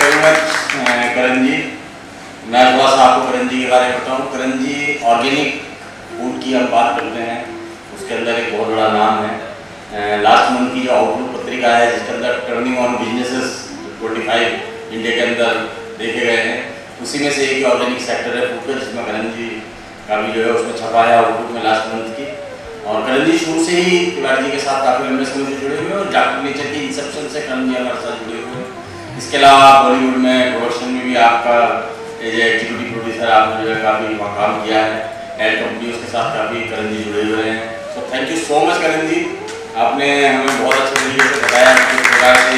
Very much Karan जी। मैं थोड़ा सा आपको करण जी के बारे में बताऊँ। करण जी ऑर्गेनिक फूड की हम बात करते हैं, उसके अंदर एक बहुत बड़ा नाम है। लास्ट मंथ की जो आउटलुक पत्रिका है जिसके अंदर टर्निंग ऑन बिजनेसेस 25 इंडिया के अंदर देखे गए हैं, उसी में से एक ऑर्गेनिक सेक्टर है फूड का, जिसमें करण जी का भी जो है उसमें छपा है आउटलुक में लास्ट मंथ की। और करण जी शुरू से ही तिवारी जी के साथ काफ़ी लंबे समय से जुड़े हुए हैं और डॉक्टर नेचर के इंसेप्शन से करण जी हमारे साथ जुड़े हुए हैं। इसके अलावा बॉलीवुड में प्रोडक्शन में भी आपका एज एग्जीक्यूटिव प्रोड्यूसर आपने जो है काफ़ी काम किया है। एड कंपनियों के साथ काफ़ी करण जी जुड़े हुए हैं। So thank you so much Karan ji, आपने हमें बहुत अच्छे तरीके से बताया किस प्रकार से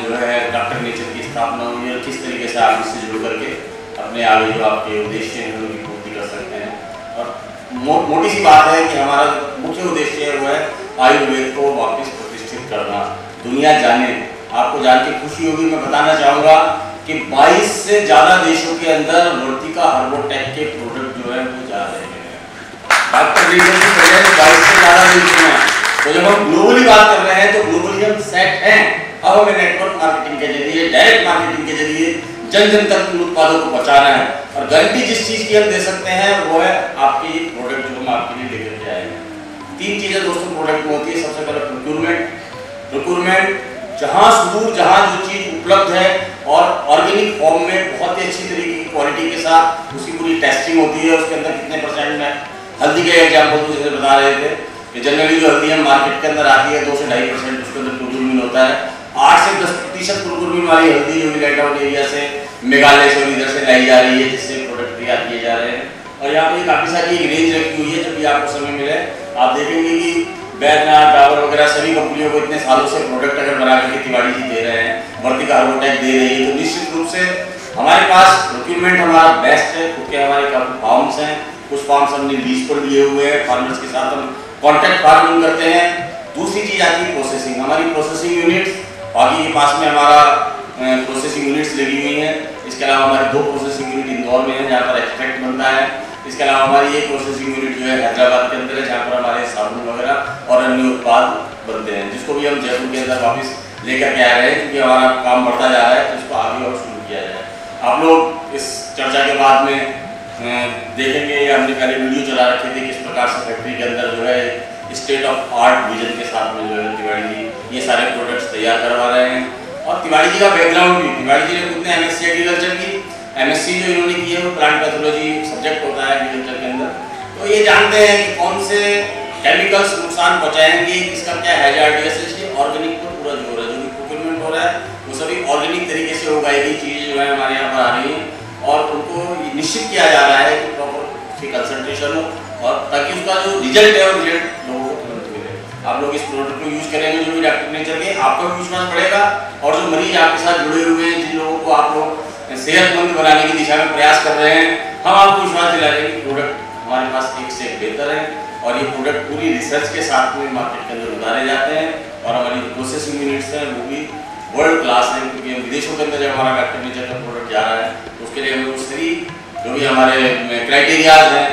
जो है डॉक्टर नेचर की स्थापना हुई है, किस तरीके से आप इससे जुड़ करके अपने आगे जो आपके उद्देश्य हैं उनकी पूर्ति कर सकते हैं। और मोटी सी बात है कि हमारा मुख्य उद्देश्य है वो है आयुर्वेद को वापस प्रतिष्ठित करना, दुनिया जाने। आपको जान के खुशी होगी, मैं बताना चाहूँगा कि 22 से ज़्यादा देशों के अंदर वर्तिका हर्बोटेक के प्रोडक्ट जो है वो जा रहे हैं। डॉक्टर रीजन की वजह से 22 से ज़्यादा देश में। तो जब हम ग्लोबली बात कर रहे हैं तो ग्लोबली हम सेट हैं। अब हमें नेटवर्क मार्केटिंग के जरिए, डायरेक्ट मार्केटिंग के जरिए जन जन तक उत्पादों को पहुँचाना है। और गारंटी जिस चीज़ की हम दे सकते हैं वो है आपकी प्रोडक्ट जो हम आपके लिए लेकर के आएंगे। 3 चीज़ें दोस्तों प्रोडक्ट में होती है। सबसे पहले प्रोक्यूरमेंट, जहाँ सुदूर जहाँ जो चीज़ उपलब्ध है और ऑर्गेनिक फॉर्म में बहुत ही अच्छी तरीके की क्वालिटी के साथ उसकी पूरी टेस्टिंग होती है। उसके अंदर कितने % में हल्दी का एग्जाम्पल जैसे बता रहे थे कि जनरली जो हल्दी हम मार्केट के अंदर आती है 2 से 2.5% उसके अंदर प्रोक्यूरमेंट होता है। 8 से 10% प्रोक्यूरमेंट वाली हल्दी जो लाइट आउट एरिया से मेघालय से और इधर से लाई जा रही है, जिससे प्रोडक्ट तैयार किए जा रहे हैं। और यहाँ पे काफ़ी सारी एक रेंज रखी हुई है। जब भी आपको समय मिले आप देखेंगे कि बैद्यनाथ, डाबर वगैरह सभी कंपनियों को इतने सालों से प्रोडक्ट अगर बना करके तिवारी जी दे रहे हैं, वर्तिका हर्बोटेक दे रही है, तो निश्चित रूप से हमारे पास प्रोक्यूरमेंट हमारा बेस्ट है। क्योंकि हमारे काफ़ी फार्म्स हैं, कुछ फार्म्स हमने लीज पर लिए हुए हैं, फार्मर्स के साथ हम कॉन्ट्रैक्ट फार्मिंग करते हैं। दूसरी चीज़ आती है प्रोसेसिंग। हमारी प्रोसेसिंग यूनिट्स, बाकी के पास में हमारा प्रोसेसिंग यूनिट्स लगी हुई हैं। इसके अलावा हमारी 2 प्रोसेसिंग यूनिट इंदौर में है जहाँ पर एक्सट्रैक्ट बनता है। इसके अलावा हमारी एक प्रोसेसिंग यूनिट जो है हैदराबाद के अंदर है जहाँ पर हमारे साबुन वगैरह और अन्य उत्पाद बनते हैं, जिसको भी हम जयपुर के अंदर वापस लेकर के आ रहे हैं क्योंकि हमारा काम बढ़ता जा रहा है, तो इसको आगे और शुरू किया जाए। आप लोग इस चर्चा के बाद में देखेंगे, या हमने पहले वीडियो चला रखे थे किस प्रकार से फैक्ट्री के अंदर जो है स्टेट ऑफ आर्ट विजन के साथ में जो है तिवारी जी ये सारे प्रोडक्ट्स तैयार करवा रहे हैं। और तिवारी जी का बैकग्राउंड भी, तिवारी जी ने खुद ने MSc एग्रीकल्चर की, MSc जो इन्होंने की है वो प्लांट पैथोलॉजी सब्जेक्ट होता है एग्रीकल्चर के अंदर। तो ये जानते हैं कि कौन से केमिकल्स नुकसान पहुँचाएंगे, किसका क्या हैजार्डियस है। इसलिए ऑर्गेनिक पर पूरा जोर है। जो भी प्रोक्यूरमेंट हो रहा है वो सभी ऑर्गेनिक तरीके से उगाई गई चीज़ें जो है हमारे यहाँ पर आ रही हैं और उनको निश्चित किया जा रहा है कि प्रॉपर उसकी कंसंट्रेशन हो और ताकि उसका जो रिजल्ट है वो रिजल्ट लोगों को तुरंत मिले। आप लोग इस प्रोडक्ट को यूज़ करेंगे जो भी डॉक्टर नेचर के, आपका भी विश्वास बढ़ेगा और जो मरीज आपके साथ जुड़े हुए हैं, जिन लोगों को आप लोग सेहतमंद बनाने की दिशा में प्रयास कर रहे हैं, हम आपको विश्वास दिला रहे हैं कि प्रोडक्ट हमारे पास एक से एक बेहतर है और ये प्रोडक्ट पूरी रिसर्च के साथ में मार्केट के अंदर उतारे जाते हैं। और हमारी प्रोसेसिंग यूनिट्स हैं वो भी वर्ल्ड क्लास है, क्योंकि हम विदेशों के अंदर जब हमारा डॉक्टर नेचर का प्रोडक्ट जा रहा है तो उसके लिए हमें सभी जो भी हमारे क्राइटेरियाज हैं,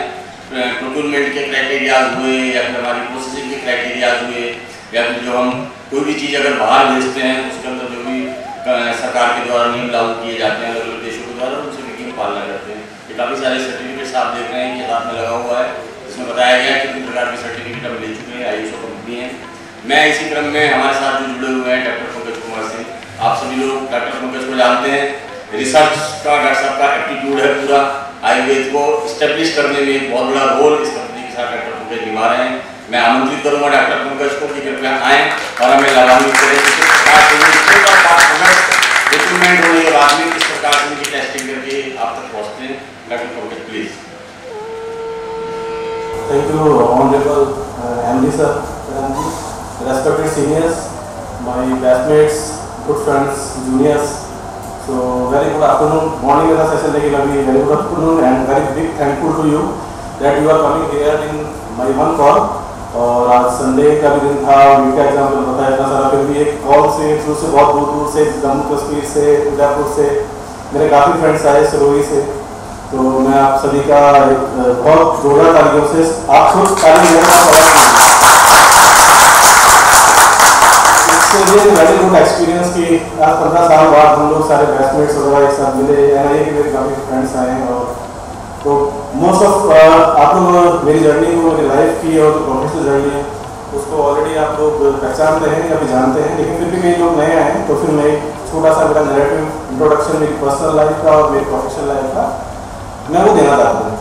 प्रोक्यूरमेंट के क्राइटेरियाज हुए या फिर हमारी प्रोसेसिंग के क्राइटेरियाज हुए या फिर जो हम कोई भी चीज़ अगर बाहर भेजते हैं तो उसके अंदर जो भी सरकार के द्वारा नियम लागू किए जाते हैं अलग अलग देशों के द्वारा, उनसे भी पालना करते हैं। ये काफ़ी सारे सर्टिफिकेट्स आप देख रहे हैं कि हाथ में लगा हुआ है, जिसमें बताया गया है कितने प्रकार के सर्टिफिकेट हम ले चुके हैं, ISO कंपनी है। मैं इसी क्रम में हमारे साथ जो जुड़े हुए हैं डॉक्टर पंकज कुमार सिंह, आप सभी लोग डॉक्टर पंकज को जानते हैं। रिसर्च का डॉक्टर साहब का एप्टीट्यूड है पूरा, आयुर्वेद को इस्टेब्लिश करने में एक बहुत बड़ा रोल इस कंपनी के साथ डॉक्टर पंकज निभा रहे हैं। मैं आमंत्रित करूंगा डॉक्टर पंकज को कि कृपया आएँ और हमें लाभान्वित करें। डॉक्यूमेंट होने के बाद में किस प्रकार से उनकी टेस्टिंग करके आप तक पहुँचते हैं। Doctor Pankaj please. Thank you, Honorable MD sir, respected seniors, my batchmates, good friends, juniors. So very good afternoon, morning का session लेकिन अभी very good afternoon and very big thankful to you that you are coming here in my one call। और आज Sunday का भी दिन था, week का एग्जाम तो बताया इतना सारा, फिर भी एक कॉल से बहुत दूर दूर से, जम्मू कश्मीर से, उदयपुर से मेरे काफ़ी फ्रेंड्स आए, सिरोही से। तो मैं आप सभी का बहुत जोरदार तालियों से आप खुद ताली देना। रियली वेरी गुड एक्सपीरियंस कि आज 15 साल बाद हम लोग सारे बैचमेट्स वगैरह एक साथ मिले। एनआईए के मेरे काफ़ी फ्रेंड्स आए हैं और तो मोस्ट ऑफ आप लोग मेरी जर्नी को, मेरी लाइफ की और जो प्रोफेशनल जर्नी है उसको ऑलरेडी आप लोग पहचानते हैं या भी जानते हैं, लेकिन फिर भी कई लोग नए आए हैं तो फिर मैं एक छोटा सा मेरा नैरेटिव इंट्रोडक्शन मेरी पर्सनल लाइफ का और मेरी प्रोफेशनल लाइफ का मैं वो देना चाहता हूँ।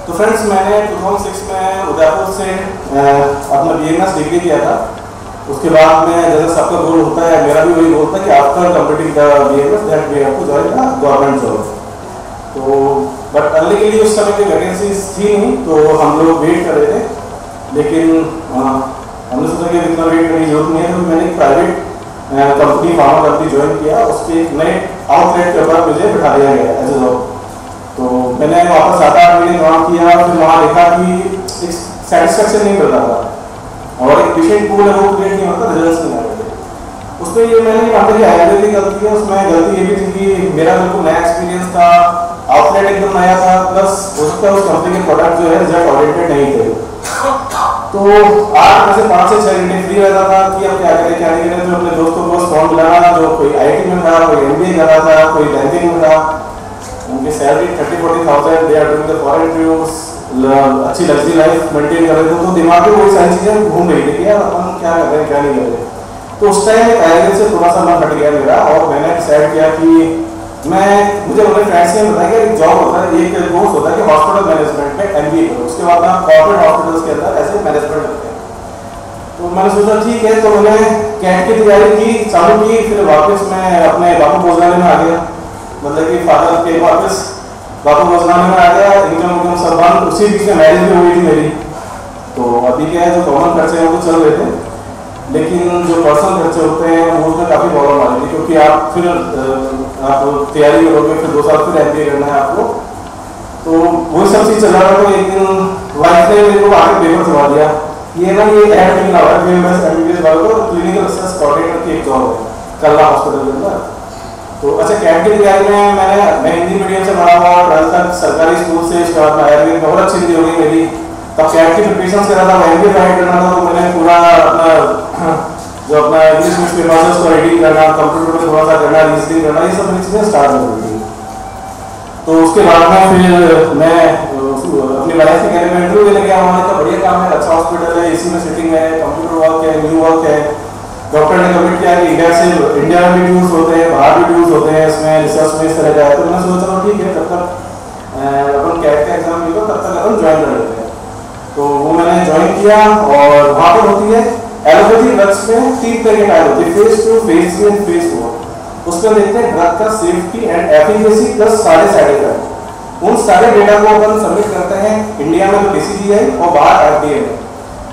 तो फ्रेंड्स, मैंने 2006 में उदयपुर से अपना BMS डिग्री किया था। उसके बाद में जैसे सबका गोल होता है, मेरा भी वही गोल था कि after completing the BMS that we have to join the government job. तो बट अर्ली के लिए उस समय की वैकेंसीज थी नहीं, तो हम लोग वेट कर रहे थे, लेकिन हमने सोचा कि इतना वेट करने की जरूरत नहीं है, तो मैंने एक private company, pharma company join किया। उसके नए आउटलेट के ऊपर मुझे बिठा दिया गया एज ए जॉब। तो मैंने वापस 7-8 महीने काम किया, फिर वहाँ देखा कि सेटिस्फेक्शन नहीं मिल रहा था और एक पेशेंट पूल है वो क्रिएट नहीं होता, रिजल्ट्स नहीं आ रहे थे। उसमें ये मैंने नहीं मानता कि आयुर्वेद की गलती है, उसमें गलती ये भी थी कि मेरा बिल्कुल नया एक्सपीरियंस था, आउटलेट एकदम नया था, प्लस हो सकता है उस कंपनी के प्रोडक्ट जो है रिजल्ट ओरिएंटेड नहीं थे। तो 8 में से 5 से 6 घंटे फ्री रहता था कि अब क्या करें क्या नहीं करें। तो अपने दोस्तों को फोन मिलाना, जो कोई IT में था, कोई MBA कर रहा था, कोई बैंकिंग में था, उनकी salary 30-40,000, they are doing the foreign tours, अच्छी लग्जरी लाइफ मेंटेन कर रहे थे। तो दिमाग में वही सारी चीज़ें घूम रही थी कि यार अपन क्या कर रहे हैं क्या नहीं कर रहे। तो उस टाइम आयुर्वेद से थोड़ा सा मन हट गया मेरा और मैंने डिसाइड किया कि मुझे अपने फ्रेंड्स ने बताया कि एक जॉब होता है, एक कोर्स होता है कि हॉस्पिटल मैनेजमेंट में MBA करो, उसके बाद आप कॉर्पोरेट हॉस्पिटल्स के अंदर ऐसे मैनेजमेंट करते हैं। तो मैंने सोचा ठीक है, तो मैंने कैट की तैयारी की, चालू की, फिर वापस मैं अपने बापू भोजनालय में आ गया, मतलब कि फादर के वापस बापू भोजनालय में आ गया। इनकम सब बंद, उसी बीच में मैरिज भी हुई थी मेरी। तो अभी क्या है, जो कॉमन खर्चे हैं वो चल रहे थे, लेकिन जो पर्सनल खर्चे होते हैं वो उसमें काफ़ी प्रॉब्लम आ रही थी, क्योंकि आप फिर आप तैयारी करोगे, फिर 2 साल फिर MBA करना है आपको, तो वही सब चीज़ चल रहा था। तो एक दिन वाइफ ने मेरे को आके पेपर करवा दिया, ये ना ये ऐड निकला हुआ है MBBS वालों को, क्लिनिकल रिसर्च कोऑर्डिनेटर की एक जॉब है कल्ला हॉस्पिटल के अंदर। तो अच्छा, कैट की तैयारी में मैं हिंदी मीडियम से पढ़ा हुआ, 12th तक सरकारी स्कूल से, उसके बाद आयुर्वेद में बहुत अच्छी हिंदी हो गई मेरी। तब कैट की प्रिपरेशन कर रहा था, MBA फाइट करना था, तो मैंने पूरा अपना जो अपना इंग्लिश न्यूज़पेपर्स उसको रीडिंग करना, कंप्यूटर पर थोड़ा सा करना, रीजनिंग करना, ये सब चीज़ें स्टार्ट हो गई थी। तो उसके बाद में फिर मैं अपनी वाइफ के कहने में इंटरव्यू देने गया। हमारे का बढ़िया काम है, अच्छा हॉस्पिटल है, AC में सिटिंग है, कंप्यूटर वर्क है, न्यू वर्क है। डॉक्टर ने कमिट किया कि इंडिया में भी टूर्स होते हैं, बाहर भी टूर्स होते हैं, इसमें रिसर्च में इस तरह का है। तो मैंने सोचा चलो ठीक है, तब तक अपन कैट का एग्जाम लिखो, तब तक अपन ज्वाइन कर लेते हैं। तो वो मैंने ज्वाइन किया और वहाँ पर होती है एलोपैथी ड्रग्स में 3 तरह के ट्रायल होते हैं, Phase 2, Phase 3 एंड Phase 4। उसमें देखते हैं ड्रग का सेफ्टी एंड एफिकेसी प्लस सारे साइड इफेक्ट। उन सारे डेटा को अपन सबमिट करते हैं इंडिया में तो DCGI और बाहर FDA में।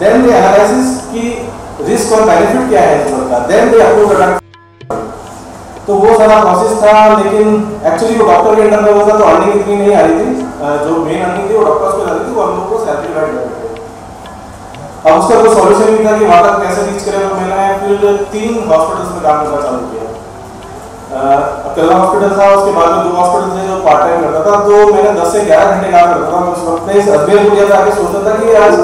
देन दे एनालिसिस की रिस्क और बेनिफिट क्या है इस ड्रग का, then they approve the drug. तो वो सारा प्रोसेस था, लेकिन एक्चुअली वो डॉक्टर के अंडर में होता तो अर्निंग इतनी नहीं आ रही थी। जो मेन अर्निंग थी वो डॉक्टर्स पे आ रही थी, वो हम लोग को सैलरी डिवाइड कर रहे थे। अब उसका कोई सॉल्यूशन नहीं था कि वहाँ तक कैसे रीच करें। तो मैंने फिर 3 हॉस्पिटल्स में काम करना चालू किया। अकेला हॉस्पिटल था, उसके बाद में 2 हॉस्पिटल थे जो पार्ट टाइम करता था। तो मैंने 10 से 11 घंटे काम करता था। मैं उस वक्त इस अजमेर को जाकर आके सोचता था कि आज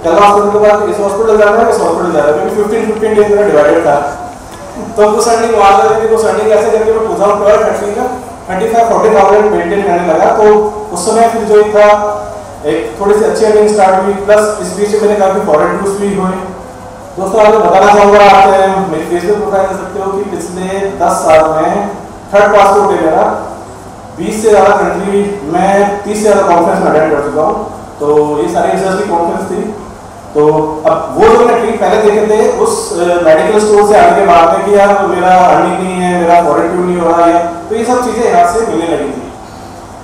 कला हॉस्पिटल के बाद इस हॉस्पिटल जाना है, इस हॉस्पिटल जाना है, क्योंकि 15 डेज मेरा डिवाइडेड था। तो कुछ अर्निंग वहाँ से थी, कुछ अर्निंग कैसे करके मैं पूछा हूँ 35-40,000 मेंटेन करने लगा। तो उस समय फिर जो था एक थोड़ी सी अच्छी अर्निंग स्टार्ट हुई, प्लस इस बीच मेरे काफ़ी फॉरेन टूर्स भी हुए। दोस्तों आपको बताना चाहूँगा, आप मेरी फेसबुक प्रोफाइल देख सकते हो कि पिछले 10 साल में 3rd पासपोर्ट है मेरा। 20 से ज़्यादा कंट्री में 30 से ज़्यादा कॉन्फ्रेंस में अटेंड कर चुका हूँ। तो ये सारी रिसर्च की कॉन्फ्रेंस थी। तो अब वो जो मैंने ट्रीट पहले देखे थे उस मेडिकल स्टोर से आने के बाद में कि यार मेरा अर्निंग नहीं है, मेरा फॉरेन टूर नहीं हो रहा है, तो ये सब चीज़ें यहाँ से मिलने लगी थी।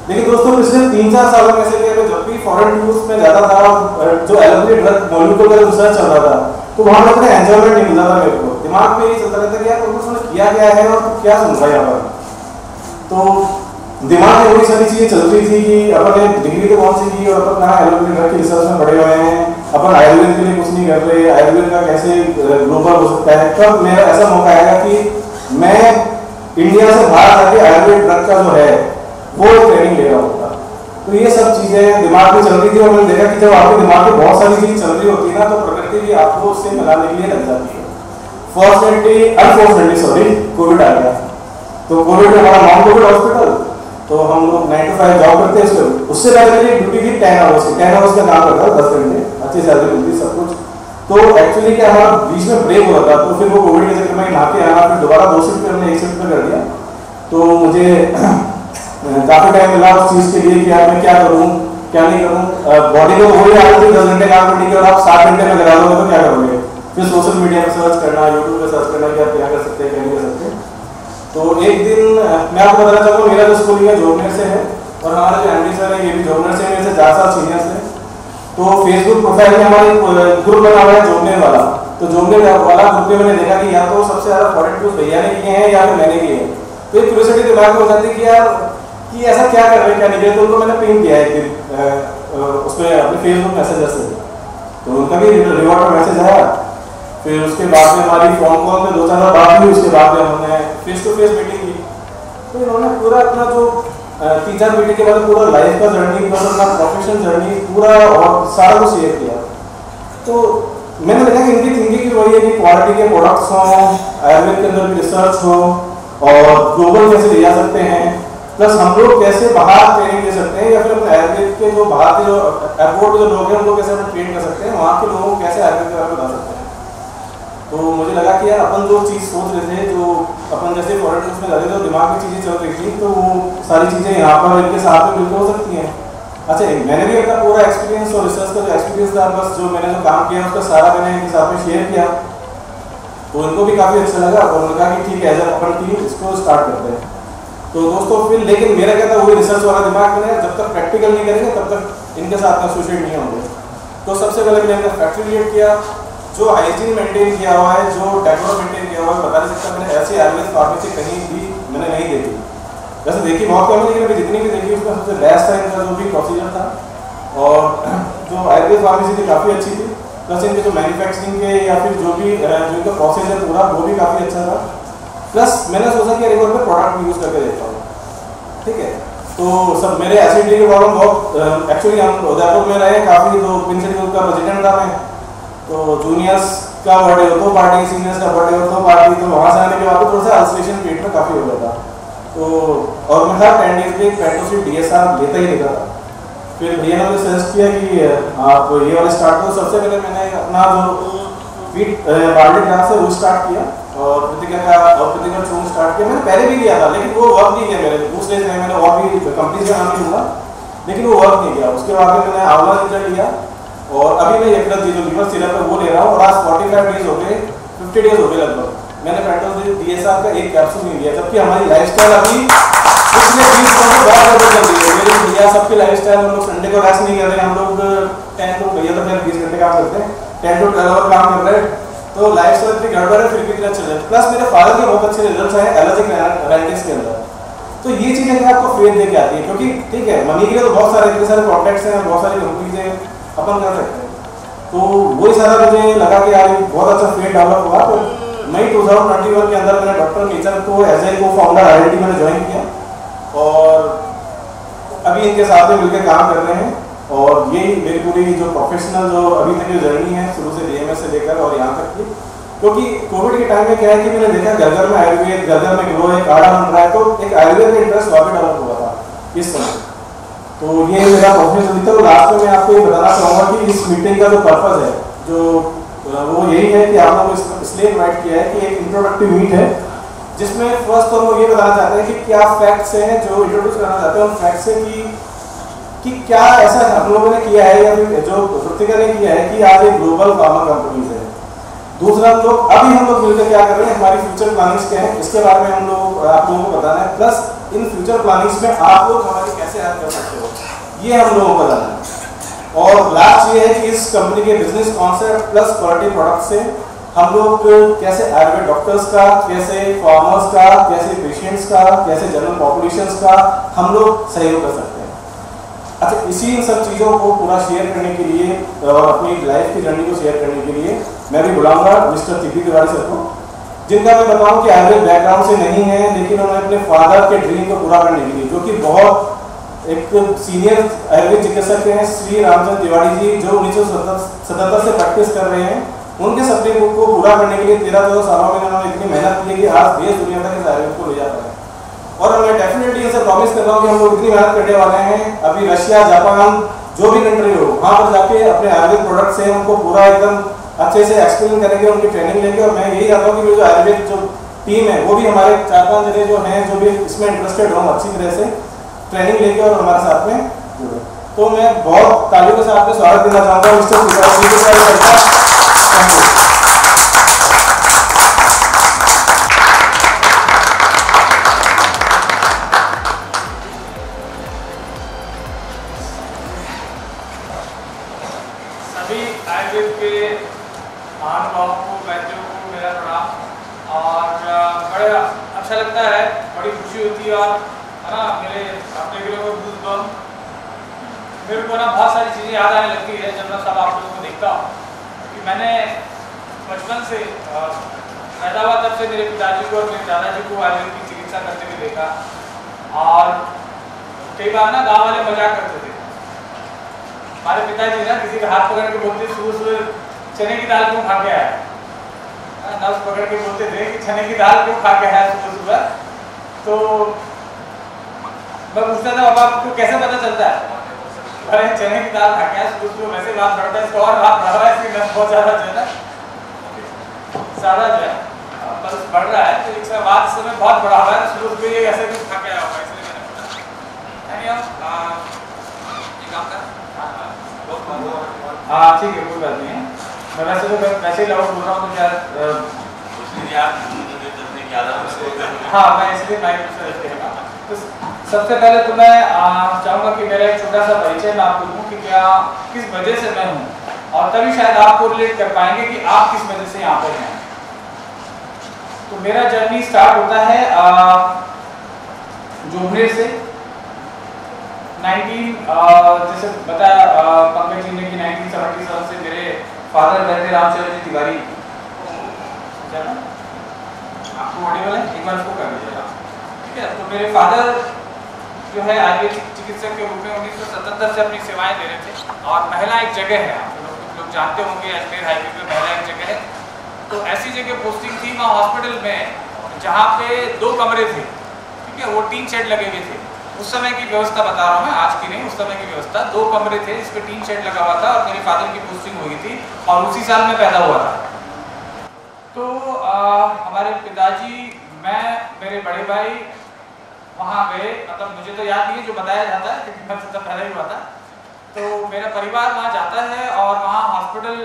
लेकिन दोस्तों पिछले 3-4 सालों में से जब भी फॉरेन टूर्स में जाता था, जो एलोपैथी ड्रग मॉलिक्यूल का रिसर्च चल रहा था, तो वहाँ पर इतना एंजॉयमेंट नहीं मिलता था मेरे को। दिमाग में ये चलता रहता कि यार उसने किया क्या है और क्या सुन रहा है यहाँ पर। तो दिमाग में वही सारी चीज़ें चल रही थी कि अपन ने डिग्री तो कौन सी की और अपन कहाँ एलोपैथी ड्रग की रिसर्च में पड़े हुए हैं, अपन आयुर्वेद के लिए कुछ नहीं कर रहे, आयुर्वेद का कैसे ग्लोबल हो सकता है। तब मेरा ऐसा मौका आएगा कि मैं इंडिया से बाहर जाके आयुर्वेद ड्रग का जो है वो ट्रेनिंग ले रहा होता। तो ये सब चीज़ें दिमाग में चल रही थी और मैंने देखा कि जब आपके दिमाग में बहुत सारी चीज़ चल रही होती है ना, तो प्रकृति भी आपको उससे मिलाने के लिए लग जाती है। अनफॉर्चुनेटली कोविड आ गया। तो कोविड में हमारा नॉन कोविड हॉस्पिटल, तो हम लोग 9 to 5 जॉब करते हैं। उससे पहले मेरी ड्यूटी थी 10 आवर्स की, 10 आवर्स का काम करता था, 10 घंटे, अच्छी सैलरी मिलती सब कुछ। तो एक्चुअली क्या हमारा बीच में ब्रेक हो रहा था, तो फिर वो कोविड के चक्कर में यहाँ के आना, फिर दोबारा 2 शिफ्ट पे हमने 1 शिफ्ट पे कर दिया। तो मुझे काफ़ी टाइम मिला उस चीज़ के लिए कि यार मैं क्या करूँ क्या नहीं करूँ। बॉडी को वही आदत थी 10 घंटे काम करने की, और आप 7 घंटे में करा दोगे तो क्या करोगे। फिर सोशल मीडिया पर सर्च करना, यूट्यूब पर सर्च करना कि आप क्या कर सकते हैं क्या नहीं कर सकते। तो एक दिन मैं आपको बताना चाहूँगा, मेरा जो स्कूलिंग है जोबनेर से है, और हमारे जो एमडी सर है ये भी जोबनेर से, मेरे से 4 साल सीनियर है। तो फेसबुक प्रोफाइल में हमारे ग्रुप बना हुआ है जोबनेर वाला। तो जोबनेर वाला ग्रुप में मैंने देखा कि या तो सबसे ज़्यादा फॉरेन टूल्स भैया ने किए हैं या फिर मैंने किए हैं। तो एक क्यूरियोसिटी दिमाग में हो जाती है कि यार कि ऐसा क्या कर रहे हैं क्या नहीं किया। तो उनको मैंने पिन किया एक दिन उसमें अपने फेसबुक मैसेजर से, तो उनका भी रिवॉर्ड में मैसेज आया। फिर उसके बाद में हमारी फोन कॉल में 2-4 बार बात हुई, उसके बाद में हमने फेस टू फेस मीटिंग की। तो इन्होंने पूरा अपना जो 3-4 मीटिंग के बाद पूरा लाइफ का जर्नी, प्लस अपना प्रोफेशनल जर्नी पूरा और सारा कुछ शेयर किया। तो मैंने देखा कि इनकी थिंकिंग वही है कि क्वालिटी के प्रोडक्ट्स हों, आयुर्वेद के अंदर भी रिसर्च हो, और ग्लोबल कैसे ले जा सकते हैं, प्लस हम लोग कैसे बाहर ट्रेनिंग दे सकते हैं, या फिर अपने आयुर्वेद के जो बाहर के जो एयरपोर्ट के जो लोग हैं उनको कैसे हम ट्रेन कर सकते हैं, वहाँ के लोगों को कैसे आयुर्वेद के बारे में बता सकते हैं। तो मुझे लगा कि यार अपन जो चीज़ सोच रहे थे, जो अपन जैसे फॉरेन टूल्स में जाते थे तो दिमाग में चीज़ें चल रही थी, तो वो सारी चीज़ें यहाँ पर इनके साथ में मिलकर हो सकती हैं। अच्छा, मैंने भी अपना पूरा एक्सपीरियंस और रिसर्च का जो एक्सपीरियंस था, बस जो मैंने जो काम किया उसका सारा मैंने इनके साथ में शेयर किया। तो उनको भी काफ़ी अच्छा लगा, और उन्होंने कहा कि ठीक है, एज अपन टीम इसको स्टार्ट करते हैं। तो दोस्तों फिर लेकिन मेरा क्या था, वही रिसर्च वाला दिमाग में, जब तक प्रैक्टिकल नहीं करेंगे तब तक इनके साथ में एसोसिएट नहीं होंगे। तो सबसे पहले मैंने इनका फैक्ट्री क्रिएट किया, जो हाइजीन मेंटेन किया हुआ है, जो डेकोर मेंटेन किया हुआ है, बता नहीं सकता मैंने ऐसी आयुर्वेद फार्मेसी कहीं भी मैंने नहीं देखी। वैसे देखी बहुत कम है, लेकिन अभी जितनी भी देखी उसमें सबसे बेस्ट था इनका जो भी प्रोसीजर था, और जो आयुर्वेद फार्मेसी थी काफ़ी अच्छी थी, प्लस इनके जो मैन्युफैक्चरिंग के या फिर जो भी जो इनका प्रोसेस है पूरा वो भी काफ़ी अच्छा था। प्लस मैंने सोचा कि एक बार मैं प्रोडक्ट यूज़ करके देखता हूँ, ठीक है। तो सब मेरे एसिडिटी के प्रॉब्लम बहुत, एक्चुअली हम उदयपुर में रहे काफ़ी, तो पिन सिटी ग्रुप का प्रेसिडेंट था मैं। तो जूनियर्स का बर्थडे हो तो पार्टी, सीनियर्स का बर्थडे हो तो पार्टी, तो वहाँ से आने के बाद थोड़ा सा अल्सरेशन पेट में काफ़ी हो गया था। तो और मैं हर 10 डेज में पेंटोसिड DSR लेता ही लेता था। फिर भैया ने मुझे सजेस्ट किया कि आप ये वाला स्टार्ट करो। सबसे पहले मैंने अपना जो वीट बार्ली ग्रास है वो स्टार्ट किया, और प्रतिका चूर्ण स्टार्ट किया। मैंने पहले भी किया था, लेकिन वो वर्क नहीं किया मेरे दूसरे से, मैंने और भी कंपनीज का नाम नहीं लूँगा, लेकिन वो वर्क नहीं किया। उसके बाद मैंने आंवला जिंजर लिया, और अभी मैं यकृत जो लीवर सिरप है वो ले रहा हूँ, और आज 45 डेज हो गए, 50 डेज हो गए लगभग, मैंने पेंटोसिड DSR का एक कैप्सूल नहीं लिया। जबकि हमारी लाइफस्टाइल अभी पिछले 20 साल में बहुत ज़्यादा चल रही है। मेरे भैया सबकी लाइफस्टाइल, हम लोग संडे को रेस्ट नहीं कर रहे, हम लोग 10 लोग भैया तो फिर 20 घंटे काम करते हैं, 10 to 12 आवर काम कर रहे हैं। तो लाइफस्टाइल इतनी गड़बड़ है, फिर भी इतना चल रहा है। प्लस मेरे फादर के बहुत अच्छे रिजल्ट्स आए एलर्जिक राइटिस के अंदर। तो ये चीज़ें क्या आपको फेथ दे के आती है, क्योंकि ठीक है मनी के लिए तो बहुत सारे इतने सारे कॉन्टैक्ट्स हैं, बहुत सारी कंपनीज हैं, अपन कर सकते हैं। तो वही सारा मुझे लगा कि यार बहुत अच्छा फेथ डेवलप हुआ। तो मई 2021 के अंदर मैंने डॉक्टर नेचर को एज ए को फाउंडर आईआईटी मैंने ज्वाइन किया, और अभी इनके साथ में मिलकर काम कर रहे हैं। और यही मेरी पूरी जो प्रोफेशनल जो अभी तक की जर्नी है, शुरू से DMS से लेकर और यहाँ तक की, क्योंकि कोविड के टाइम में क्या है कि मैंने देखा घर में आयुर्वेद, घर में ग्लो है, काढ़ा बन रहा है, तो एक आयुर्वेद का इंटरेस्ट वहाँ पर डेवलप हुआ था इस समय। तो ये मेरा प्रोफेशनल था। तो लास्ट में मैं आपको ये बताना चाहूँगा कि इस मीटिंग का जो पर्पज़ है जो वो यही है कि आप लोगों को इसलिए इन्वाइट किया है कि एक इंट्रोडक्टिव मीट है, जिसमें फर्स्ट तो हम लोग ये बताना चाहते हैं कि क्या फैक्ट्स हैं जो इंट्रोड्यूस करना चाहते हैं उन फैक्ट्स से कि क्या ऐसा हम लोगों ने किया है या फिर जो प्रतिका ने किया है कि आज एक ग्लोबल फार्मा कंपनीज है। दूसरा हम लोग मिलकर क्या कर रहे हैं, हमारी फ्यूचर प्लानिंग्स क्या है, इसके बारे में हम लोग आप लोगों को बताना है। प्लस इन फ्यूचर प्लानिंग्स में आप लोग हमारी कैसे हेल्प कर सकते हो, ये हम लोगों को बताना है। और लास्ट ये है कि इस कंपनी के business concept plus quality product से हम लोग कैसे आयुर्वेद डॉक्टर्स का, कैसे फार्मर्स का, कैसे पेशेंट्स का, कैसे जनरल पॉपुलेशंस का हम लोग सहयोग कर सकते हैं। अच्छा, इसी सब चीज़ों को पूरा शेयर करने के लिए और अपनी लाइफ की जर्नी को शेयर करने के लिए मैं भी बुलाऊंगा मिस्टर TP तिवारी सर को, जिनका मैं बताऊं कि आयुर्वेद बैकग्राउंड से नहीं है, लेकिन उन्होंने अपने फादर के ड्रीम को पूरा करने के लिए, जो कि बहुत एक सीनियर आयुर्वेद चिकित्सक हैं, श्री रामचंद्र तिवारी जी, जो 1977 से प्रैक्टिस कर रहे हैं, उनके सपने को पूरा करने के लिए 13-14 सालों में उन्होंने इतनी मेहनत की कि आज देश दुनिया तक इस हाईवे को ले जाता है। और मैं डेफिनेटली इनसे प्रॉमिस कर रहा हूँ कि हम लोग इतनी मेहनत करने वाले हैं, अभी रशिया, जापान, जो भी कंट्री हो वहाँ पर जाके अपने आयुर्वेद प्रोडक्ट से उनको पूरा एकदम अच्छे से एक्सप्लेन करेंगे, उनकी ट्रेनिंग लेंगे। और मैं यही चाहता हूँ कि मेरी जो आयुर्वेद जो टीम है वो भी हमारे 4-5 जने जो हैं जो भी इसमें इंटरेस्टेड हों अच्छी तरह से ट्रेनिंग लेके और हमारे साथ में जुड़े। तो मैं बहुत तालियों के साथ में स्वागत देना चाहूँगा मिस्टर पिताजी का। सभी आयुर्वेद के महानुभावों को, वैद्यों को मेरा प्रणाम। और बड़ा अच्छा लगता है, बड़ी खुशी होती है। और है ना, मेरे अपने के लोगों को मेरे को ना बहुत सारी चीज़ें याद आने लगती है जब मैं सब आप लोगों को देखता हूँ। क्योंकि मैंने बचपन से पैदा हुआ तब से मेरे पिताजी को और मेरे दादाजी को आयुर्वेद की चिकित्सा करते हुए देखा। और कई बार ना गाँव वाले मजाक करते थे, हमारे पिताजी ना किसी का हाथ पकड़ के बोलते सुबह सुबह चने की दाल क्यों खा के आया, नब्ज पकड़ के बोलते थे कि चने की दाल क्यों खा के आया सुबह सुबह। तो मैं पूछता था पापा आपको कैसे पता चलता है, अरे चने की दाल खा के आया सुबह सुबह, वैसे बात बढ़ता है इसको और बात बढ़ रहा है, इसकी नब्ज बहुत ज़्यादा जो है जो है बस बढ़ रहा है। तो इसका बात इस समय बहुत बड़ा हुआ है, सुबह सुबह ये ऐसे कुछ खा के आया होगा, इसलिए मैंने पूछा। ये काम कर हाँ ठीक है, कोई बात नहीं है। मैं वैसे तो वैसे ही लाउड बोल रहा हूँ तो शायद हाँ मैं इसलिए माइक से रखूँगा। तो सबसे पहले तो मैं चाहूँगा कि मेरा एक छोटा सा परिचय मैं आपको दूँ कि क्या किस वजह से मैं हूँ, और तभी शायद आपको रिलेट कर पाएंगे कि आप किस वजह से यहाँ पर हैं। तो मेरा जर्नी स्टार्ट होता है जोबनेर से। 19 जैसे बताया पंकज जी ने कि 1977 से मेरे फादर रहते रामचंद्र जी तिवारी, आपको ऑडिबल है, एक बार इसको कर दीजिएगा, ठीक है। तो मेरे फादर जो है आयुर्वेद चिकित्सक के रूप में 1977 से अपनी सेवाएं दे रहे थे। और महिला एक जगह है, आप लोग जानते होंगे अजमेर हाईवे पे महिला एक जगह है। तो ऐसी जगह पोस्टिंग थी वहाँ हॉस्पिटल में जहाँ पे 2 कमरे थे, ठीक है, वो 3 शेड लगे हुए थे। उस समय की व्यवस्था बता रहा हूँ मैं, आज की नहीं, उस समय की व्यवस्था। 2 कमरे थे इस पे 3 शेड लगा हुआ था और मेरे फादर की पोस्टिंग हुई थी और उसी साल में पैदा हुआ था। तो हमारे पिताजी, मैं, मेरे बड़े भाई वहाँ गए, मतलब मुझे तो याद नहीं है जो बताया जाता है क्योंकि मैं तो पहले ही हुआ था। तो मेरा परिवार वहाँ जाता है और वहाँ हॉस्पिटल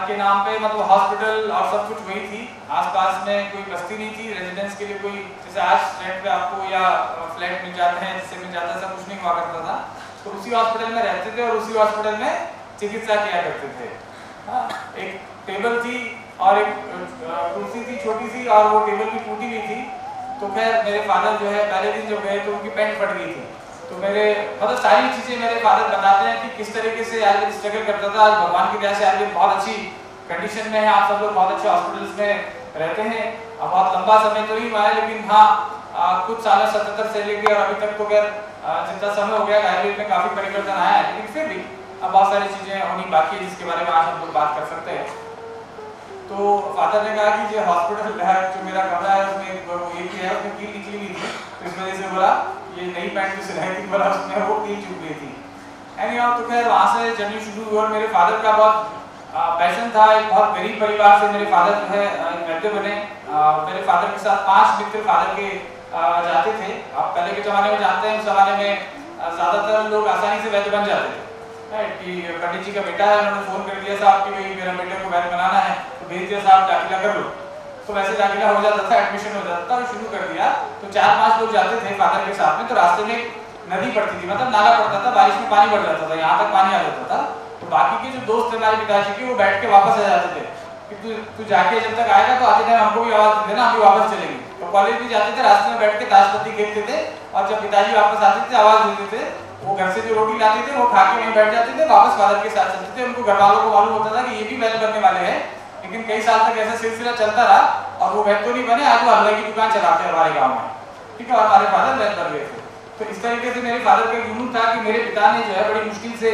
के नाम पे, मतलब हॉस्पिटल और सब कुछ वही थी, आसपास में कोई बस्ती नहीं थी, रेजिडेंस के लिए कोई जैसे आज फ्लैट पे आपको या फ्लैट मिल जाते हैं, जिससे मिल जाता है, सब कुछ नहीं हुआ करता था। तो उसी हॉस्पिटल में रहते थे और उसी हॉस्पिटल में चिकित्सा किया करते थे। हाँ, एक टेबल थी और एक कुर्सी थी छोटी सी, और वो टेबल भी टूटी हुई थी। तो खैर मेरे फादर जो है पहले दिन जब गए तो उनकी पैंट फट गई थी। तो मेरे मतलब सारी चीज़ें मेरे फादर बताते हैं कि किस तरीके से आयुर्वेद स्ट्रगल करता था। आज भगवान की दया से आयुर्वेद बहुत अच्छी कंडीशन में है, आप सब लोग बहुत अच्छे हॉस्पिटल्स में रहते हैं। अब बहुत लंबा समय तो नहीं हुआ है, लेकिन हाँ कुछ साल 77 से लेकर और अभी तक तो खैर जितना समय हो गया आयुर्वेद में काफ़ी परिवर्तन आया है, लेकिन फिर भी अब बहुत सारी चीज़ें होनी बाकी है जिसके बारे में आज हम लोग बात कर सकते हैं। तो फादर ने कहा कि जो हॉस्पिटल है, जो मेरा कमरा है उसमें ये भी है, उसमें कील निकली हुई थी, तो इस वजह से बोला ये नई पैंट जो सिलाई थी बोला उसमें वो कील चुप गई थी। तो खैर वहाँ से जर्नी शुरू हुई और मेरे फादर का बहुत पैशन था। एक बहुत गरीब परिवार से मेरे फादर जो है वैद्य बने। मेरे फादर के साथ 5 मित्र फादर के जाते थे। आप पहले के ज़माने में जानते हैं, उस ज़माने में ज़्यादातर लोग आसानी से वैद्य बन जाते थे कि पंडित जी का बेटा है, उन्होंने फ़ोन कर दिया साहब कि भाई मेरा बेटे को वैद्य बनाना है, तो भेज दिया साहब दाखिला कर लो। तो वैसे दाखिला हो जाता था, एडमिशन हो जाता था और शुरू कर दिया। तो 4-5 लोग जाते थे फादर के साथ में। तो रास्ते में नदी पड़ती थी, मतलब नाला पड़ता था, बारिश में पानी बढ़ जाता था, यहाँ तक पानी आ जाता था। तो बाकी के जो दोस्त थे हमारे पिताजी के, वो बैठ के वापस आ जाते थे कि तू जाके जब तक आएगा तो आते टाइम हमको भी आवाज़ दे देना, हम भी वापस चलेंगे। तो कॉलेज भी जाते थे, रास्ते में बैठ के ताश पत्ती खेलते थे और जब पिताजी वापस आते थे आवाज़ देते थे, वो घर से जो रोटी लाते थे वो खा के वहीं बैठ जाते थे, वापस फादर के साथ चलते थे। उनको घर वालों को मालूम होता था कि ये भी वैद्य बनने वाले हैं, लेकिन कई साल तक ऐसा सिलसिला चलता रहा और वो वैद्य तो नहीं बने। आज वो हलवाई की दुकान चलाते हैं हमारे गाँव में, ठीक है, और हमारे फादर वैद्य बन गए थे। तो इस तरीके से मेरे फादर का जुनून था कि मेरे पिता ने जो है बड़ी मुश्किल से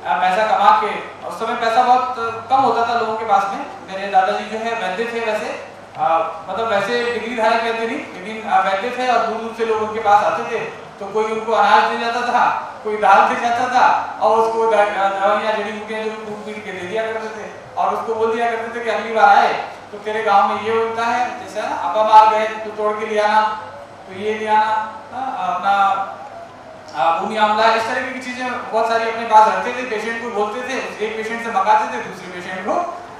पैसा कमा के, उस समय पैसा बहुत कम होता था लोगों के पास में। मेरे दादाजी जो है वैद्य थे, वैसे मतलब वैसे डिग्री धारक वैद्य नहीं, लेकिन वैद्य थे और दूर दूर से लोग उनके पास आते थे। तो कोई उनको अनाज दे जाता था, कोई दाल दे जाता था और उसको दवाइयाँ जड़ी बूटियाँ जो कूट पीट के दे दिया करते थे और उसको बोल दिया करते थे कि अगली बार आए तो तेरे गांव में ये होता है, जैसे ना अपा मार गए तो तोड़ के ले आना, तो ये ले आना, अपना भूमि आमला, इस तरह की चीजें बहुत सारी अपने पास रखते थे। पेशेंट को बोलते थे, एक पेशेंट से मंगाते थे, दूसरे पेशेंट को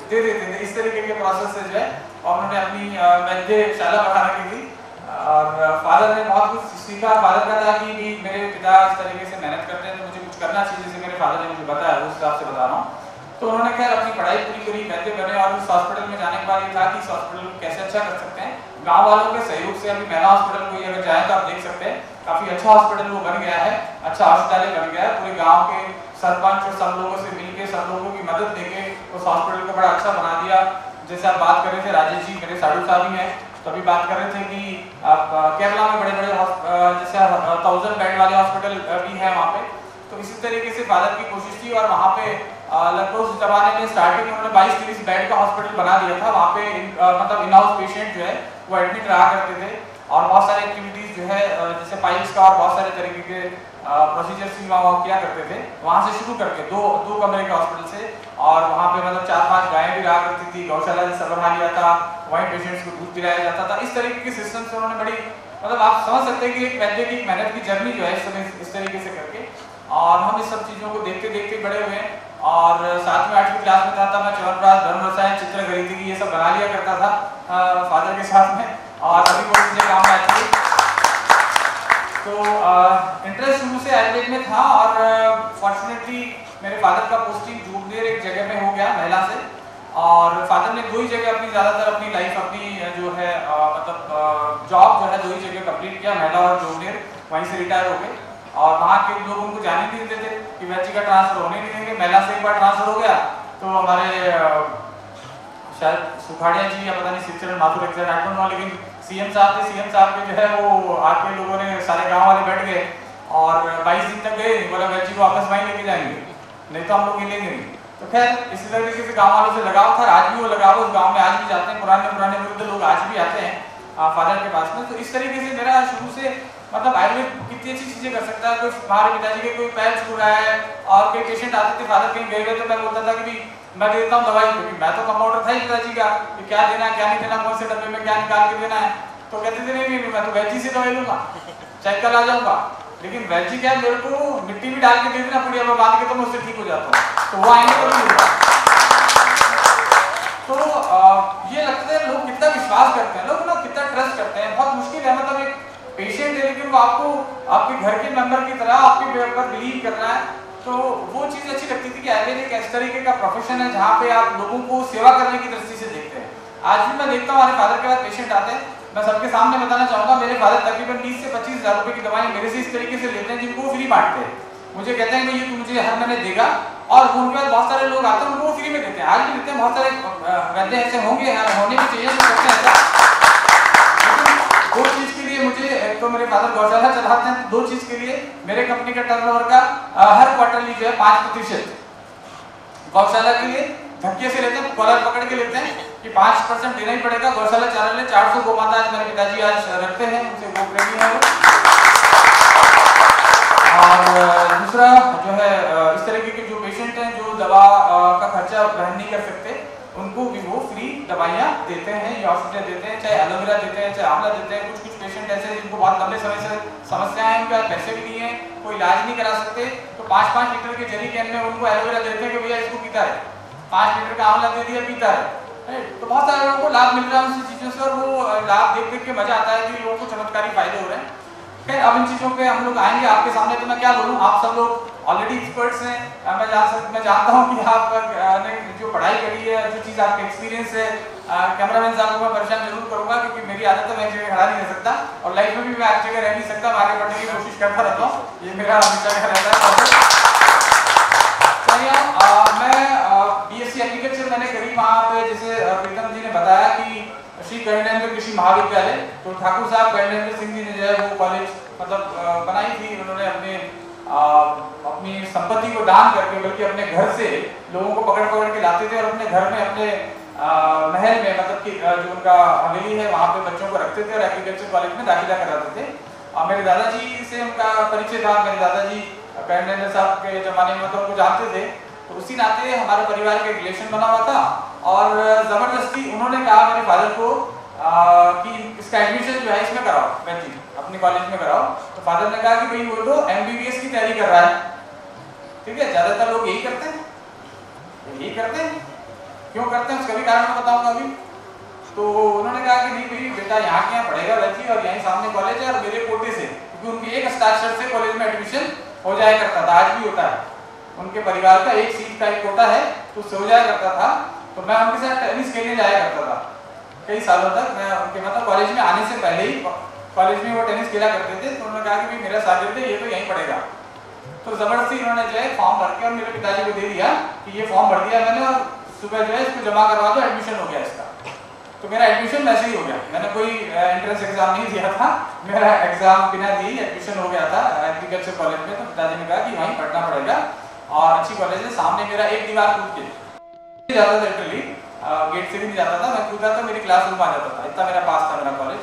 दे देते थे। इस तरीके के प्रोसेस से जो है और उन्होंने अपनी वैद्यशाला बढ़ाने की थी। और फादर ने बहुत कुछ सीखा। फादर का था कि मेरे पिता इस तरीके से मेहनत करते हैं तो मुझे कुछ करना चाहिए, जैसे मेरे फादर ने मुझे बताया उस हिसाब से बता रहा हूँ। तो उन्होंने खैर अपनी पढ़ाई पूरी करी, वैद्य बने और उस हॉस्पिटल में जाने के बाद ये था कि इस हॉस्पिटल को कैसे अच्छा कर सकते हैं। गांव वालों के सहयोग से अभी महिला हॉस्पिटल को अगर जाए तो आप देख सकते हैं काफी अच्छा हॉस्पिटल वो बन गया है, अच्छा औषधालय बन गया है। पूरे गाँव के सरपंच और सब लोगों से मिलकर, सब लोगों की मदद लेके उस हॉस्पिटल को बड़ा अच्छा बना दिया। जैसे आप बात कर रहे थे, राजेश जी मेरे साधु साहब ही हैं, तो अभी बात कर रहे थे कि आप केरला में बड़े बड़े जैसे 1000 बेड वाले हॉस्पिटल भी है वहाँ पे। तो इसी तरीके से फादर की कोशिश थी और वहाँ पे लगभग उस जमाने में स्टार्टिंग में उन्होंने 22-23 बेड का हॉस्पिटल बना दिया था। वहाँ पे मतलब इन हाउस पेशेंट जो है वो एडमिट रहा करते थे और बहुत सारे एक्टिविटीज जो है जैसे पाइल्स का और बहुत सारे तरीके के प्रोसीजर्स भी वहाँ किया करते थे। वहाँ से शुरू करके दो कमरे के हॉस्पिटल से, और वहाँ पे मतलब 4-5 गायें भी रहा करती थी, गौशाला जैसा बना लिया था, वहीं पेशेंट्स को दूध पिलाया जाता था। इस तरीके के सिस्टम से उन्होंने बड़ी मतलब आप समझ सकते हैं कि एक वैद्य की मेहनत की जर्नी जो है इस तरीके से करके, और हम इस सब चीज़ों को देखते देखते बड़े हुए। और साथ में 8वीं क्लास में था मैं च्यवनप्राश, धर्म रसायन, चित्रगणित ये सब बना लिया करता था फादर के साथ में, और अभी वो मुझे काम में आती है। तो इंटरेस्ट शुरू से आयुर्वेद में था और फॉर्चुनेटली मेरे फादर का पोस्टिंग जूबनेर एक जगह में हो गया महिला से, और फादर ने 2 ही जगह अपनी ज़्यादातर अपनी लाइफ अपनी जो है मतलब जॉब जो है 2 ही जगह कंप्लीट किया, महिला और जूबनेर, वहीं से रिटायर हो गए। और वहाँ के लोग उनको जाने नहीं देते थे कि वैद्य का ट्रांसफर होने नहीं देंगे। महिला से एक बार ट्रांसफर हो गया तो हमारे शायद सुखाड़िया जी या पता नहीं Shivcharan Mathur exact I don't know, लेकिन सीएम साहब थे, सीएम साहब के जो है वो आके लोगों ने सारे गांव वाले बैठ गए और 22 दिन तक गए, बोला वैद्य को वापस वहीं लेके जाएंगे, नहीं तो हम लोग मिलेंगे नहीं। तो खैर इसी तरीके से गाँव वालों से लगाव था, आज भी वो लगाव उस गाँव में आज भी जाते हैं, पुराने वृद्ध लोग आज भी आते हैं फादर के पास में। तो इस तरीके से मेरा शुरू से मतलब आयुर्वेद कितनी अच्छी चीजें कर सकता है। कोई हमारे पिताजी के कोई पैर छू रहा है और कोई पेशेंट आते थे, फादर कहीं गए हुए, तो मैं बोलता था कि मैं देता हूँ दवाई, क्योंकि मैं तो कंपाउंडर था ही पिताजी का, कि क्या देना है क्या नहीं देना, कौन से डब्बे में क्या निकाल के देना है। तो कहते थे नहीं मैं तो वैद्य से दवाई लूंगा, चाहे कल आ जाऊंगा, लेकिन वैद्य क्या मेरे को मिट्टी भी डाल के दे देना पुड़िया में बांध के तो मैं उससे ठीक हो जाता हूँ, तो वो आएंगे तो नहीं होगा। तो ये लगता है लोग कितना विश्वास करते हैं, लोग ना कितना ट्रस्ट करते हैं। बहुत मुश्किल है मतलब एक पेशेंट है लेकिन वो आपको आपके घर के मेंबर की तरह आपके ऊपर बिलीव कर रहा है। तो वो चीज़ अच्छी लगती थी कि आयुर्वेद एक इस तरीके का प्रोफेशन है जहाँ पे आप लोगों को सेवा करने की दृष्टि से देखते हैं। आज भी मैं देखता हूँ हमारे फादर के बाद पेशेंट आते हैं, मैं सबके सामने बताना चाहूँगा मेरे फादर तकरीबन 20 से 25 हज़ार रुपये की दवाई मेरे से इस तरीके से लेते हैं जिनको वो फ्री बांटते हैं। मुझे कहते हैं कि ये तू मुझे हर महीने देगा, और उनके बाद बहुत सारे लोग आते हैं उनको फ्री में देते हैं, आज भी देते हैं। बहुत सारे वैद्य ऐसे होंगे, होने भी चाहिए, तो करते हैं ऐसा। लेकिन 2 चीज़ के लिए मुझे, एक तो मेरे फादर गौशाला चलाते हैं, 2 चीज़ के लिए मेरे कंपनी का टर्नओवर का हर क्वार्टरली जो है 5% गौशाला के लिए धक्के से लेते हैं, कॉलर पकड़ के लेते हैं कि 5% देना ही पड़ेगा। गौशाला चलाने 400 गोमाता आज मेरे पिताजी आज रखते हैं, उनसे गो प्रेमी है वो। और दूसरा जो है इस तरीके के जो पेशेंट हैं जो दवा का खर्चा वहन नहीं कर सकते, उनको भी वो फ्री दवाइयाँ देते हैं या ऑक्सीजन देते हैं, चाहे एलोवेरा देते हैं चाहे आंवला देते हैं। कुछ पेशेंट ऐसे हैं जिनको बहुत लंबे समय से समस्याएं हैं, उनके पास पैसे भी नहीं है, कोई इलाज नहीं करा सकते, तो 5-5 लीटर के जरी कैन में उनको एलोवेरा देते हैं कि भैया इसको पीता है, 5 लीटर का आंवला दे दिया पीता है। तो बहुत सारे लोगों को लाभ मिल रहा है उन चीज़ों से, और वो लाभ देख देख के मजा आता है कि लोगों को चमत्कारी फायदे हो रहे हैं। खैर अब इन चीज़ों पे हम लोग आएंगे आपके सामने, तो मैं क्या बोलूँ, आप सब लोग ऑलरेडी एक्सपर्ट्स हैं। मैं जानता हूँ कि आप ने जो पढ़ाई करी है, जो चीज़ आपके एक्सपीरियंस है, कैमरामैन साहब को मैं परेशान जरूर करूँगा क्योंकि मेरी आदत है मैं एक जगह खड़ा नहीं रह सकता, और लाइफ में भी मैं एक जगह रह नहीं सकता, मैं आगे बढ़ने की कोशिश करता रहता हूँ, ये मेरा हमेशा का रहता है। मैं BSc एग्रीकल्चर मैंने करी वहाँ पे, जैसे प्रीतम जी ने बताया कि श्री गणेंद्र कृषि महाविद्यालय, तो ठाकुर साहब गणेंद्र सिंह जी ने जो है वो कॉलेज मतलब बनाई थी, उन्होंने अपनी संपत्ति को दान करके बल्कि अपने घर से लोगों को पकड़ पकड़ के लाते थे और अपने घर में अपने महल में मतलब कि जो उनका हवेली है वहाँ पे बच्चों को रखते थे और एग्रीकल्चर कॉलेज में दाखिला कराते थे। मेरे दादाजी से उनका परिचय था, मेरे दादाजी कर्नल साहब के ज़माने में तो उनको जानते थे, तो उसी नाते हमारे परिवार का रिलेशन बना हुआ था और ज़बरदस्ती उन्होंने कहा मेरे फादर को कि इसका एडमिशन जो है इसमें कराओ, वैसे अपने कॉलेज में कराओ। तो फादर ने कहा कि भाई वो तो MBBS की तैयारी कर रहा है, ठीक है, ज़्यादातर लोग यही करते हैं, क्यों करते हैं उसका भी कारण मैं बताऊंगा अभी। तो उन्होंने कहा कि नहीं भाई बेटा यहाँ के यहाँ पढ़ेगा वैसे और यहीं सामने कॉलेज है और मेरे कोटे से, क्योंकि उनकी एक स्टार्टर से कॉलेज में एडमिशन हो जाया करता था, आज भी होता है, उनके परिवार का एक सीट का एक कोटा है तो उससे हो जाया करता था। तो मैं उनके साथ टेनिस खेलने जाया करता था कई सालों तक, मैं उनके मतलब कॉलेज में आने से पहले ही कॉलेज में वो टेनिस खेला करते थे। तो उन्होंने कहा कि भाई मेरा शागिर्द है ये तो यहीं पढ़ेगा, तो जबरदस्ती उन्होंने जो है फॉर्म भर के और मेरे पिताजी को दे दिया कि ये फॉर्म भर दिया मैंने और सुबह जो है इसको जमा करवा दो, एडमिशन हो गया इसका। तो मेरा एडमिशन वैसे ही हो गया, मैंने कोई एंट्रेंस एग्जाम नहीं दिया था, मेरा एग्जाम बिना दिए एडमिशन हो गया था एग्रीकल्चर कॉलेज में। तो पिताजी ने कहा कि वहीं पढ़ना पड़ेगा और अच्छी कॉलेज है, सामने मेरा एक दीवार कूद के जाता था, लिटरली गेट से भी नहीं जाता था, मैं कूदा तो मेरी क्लासरूम आ जाता था, इतना मेरा पास था मेरा कॉलेज।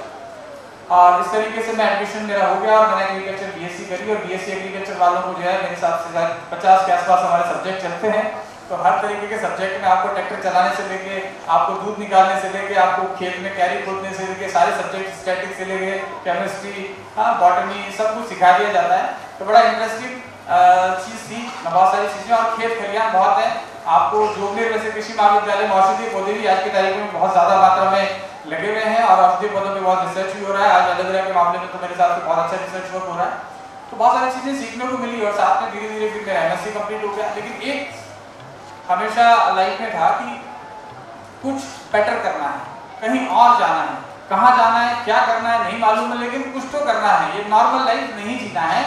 और इस तरीके से मैं एडमिशन मेरा हो गया और मैंने एग्रीकल्चर BSc करी और BSc एग्रीकल्चर वालों को जो है मेरे हिसाब से 50 के आसपास हमारे सब्जेक्ट चलते हैं। तो हर तरीके के सब्जेक्ट में आपको ट्रैक्टर चलाने से लेके आपको दूध निकालने से लेके आपको खेत में कैरी खोदने से लेके सारे सब्जेक्ट स्टैटिक से लेके केमिस्ट्री, बॉटनी, सब कुछ सिखा दिया जाता है। तो बड़ा इंटरेस्टिंग चीज़ थी, बहुत सारी चीज़ें और खेत खलियान बहुत है। आपको जोगनेर वैसे कृषि महाविद्यालय में औषधीय पौधे भी आज की तारीख में बहुत ज़्यादा मात्रा में लगे हुए हैं और औषधीय पौधों पे बहुत रिसर्च भी हो रहा है। आज एलोवेरा के मामले में तो मेरे हिसाब से बहुत अच्छा रिसर्च वर्क हो रहा है। तो बहुत सारी चीज़ें सीखने को मिली और साथ में धीरे धीरे फिर मेरा MSc कंप्लीट हो गया। लेकिन एक हमेशा लाइफ में था कि कुछ बेटर करना है, कहीं और जाना है, कहाँ जाना है, क्या करना है नहीं मालूम है, लेकिन कुछ तो करना है, ये नॉर्मल लाइफ नहीं जीना है।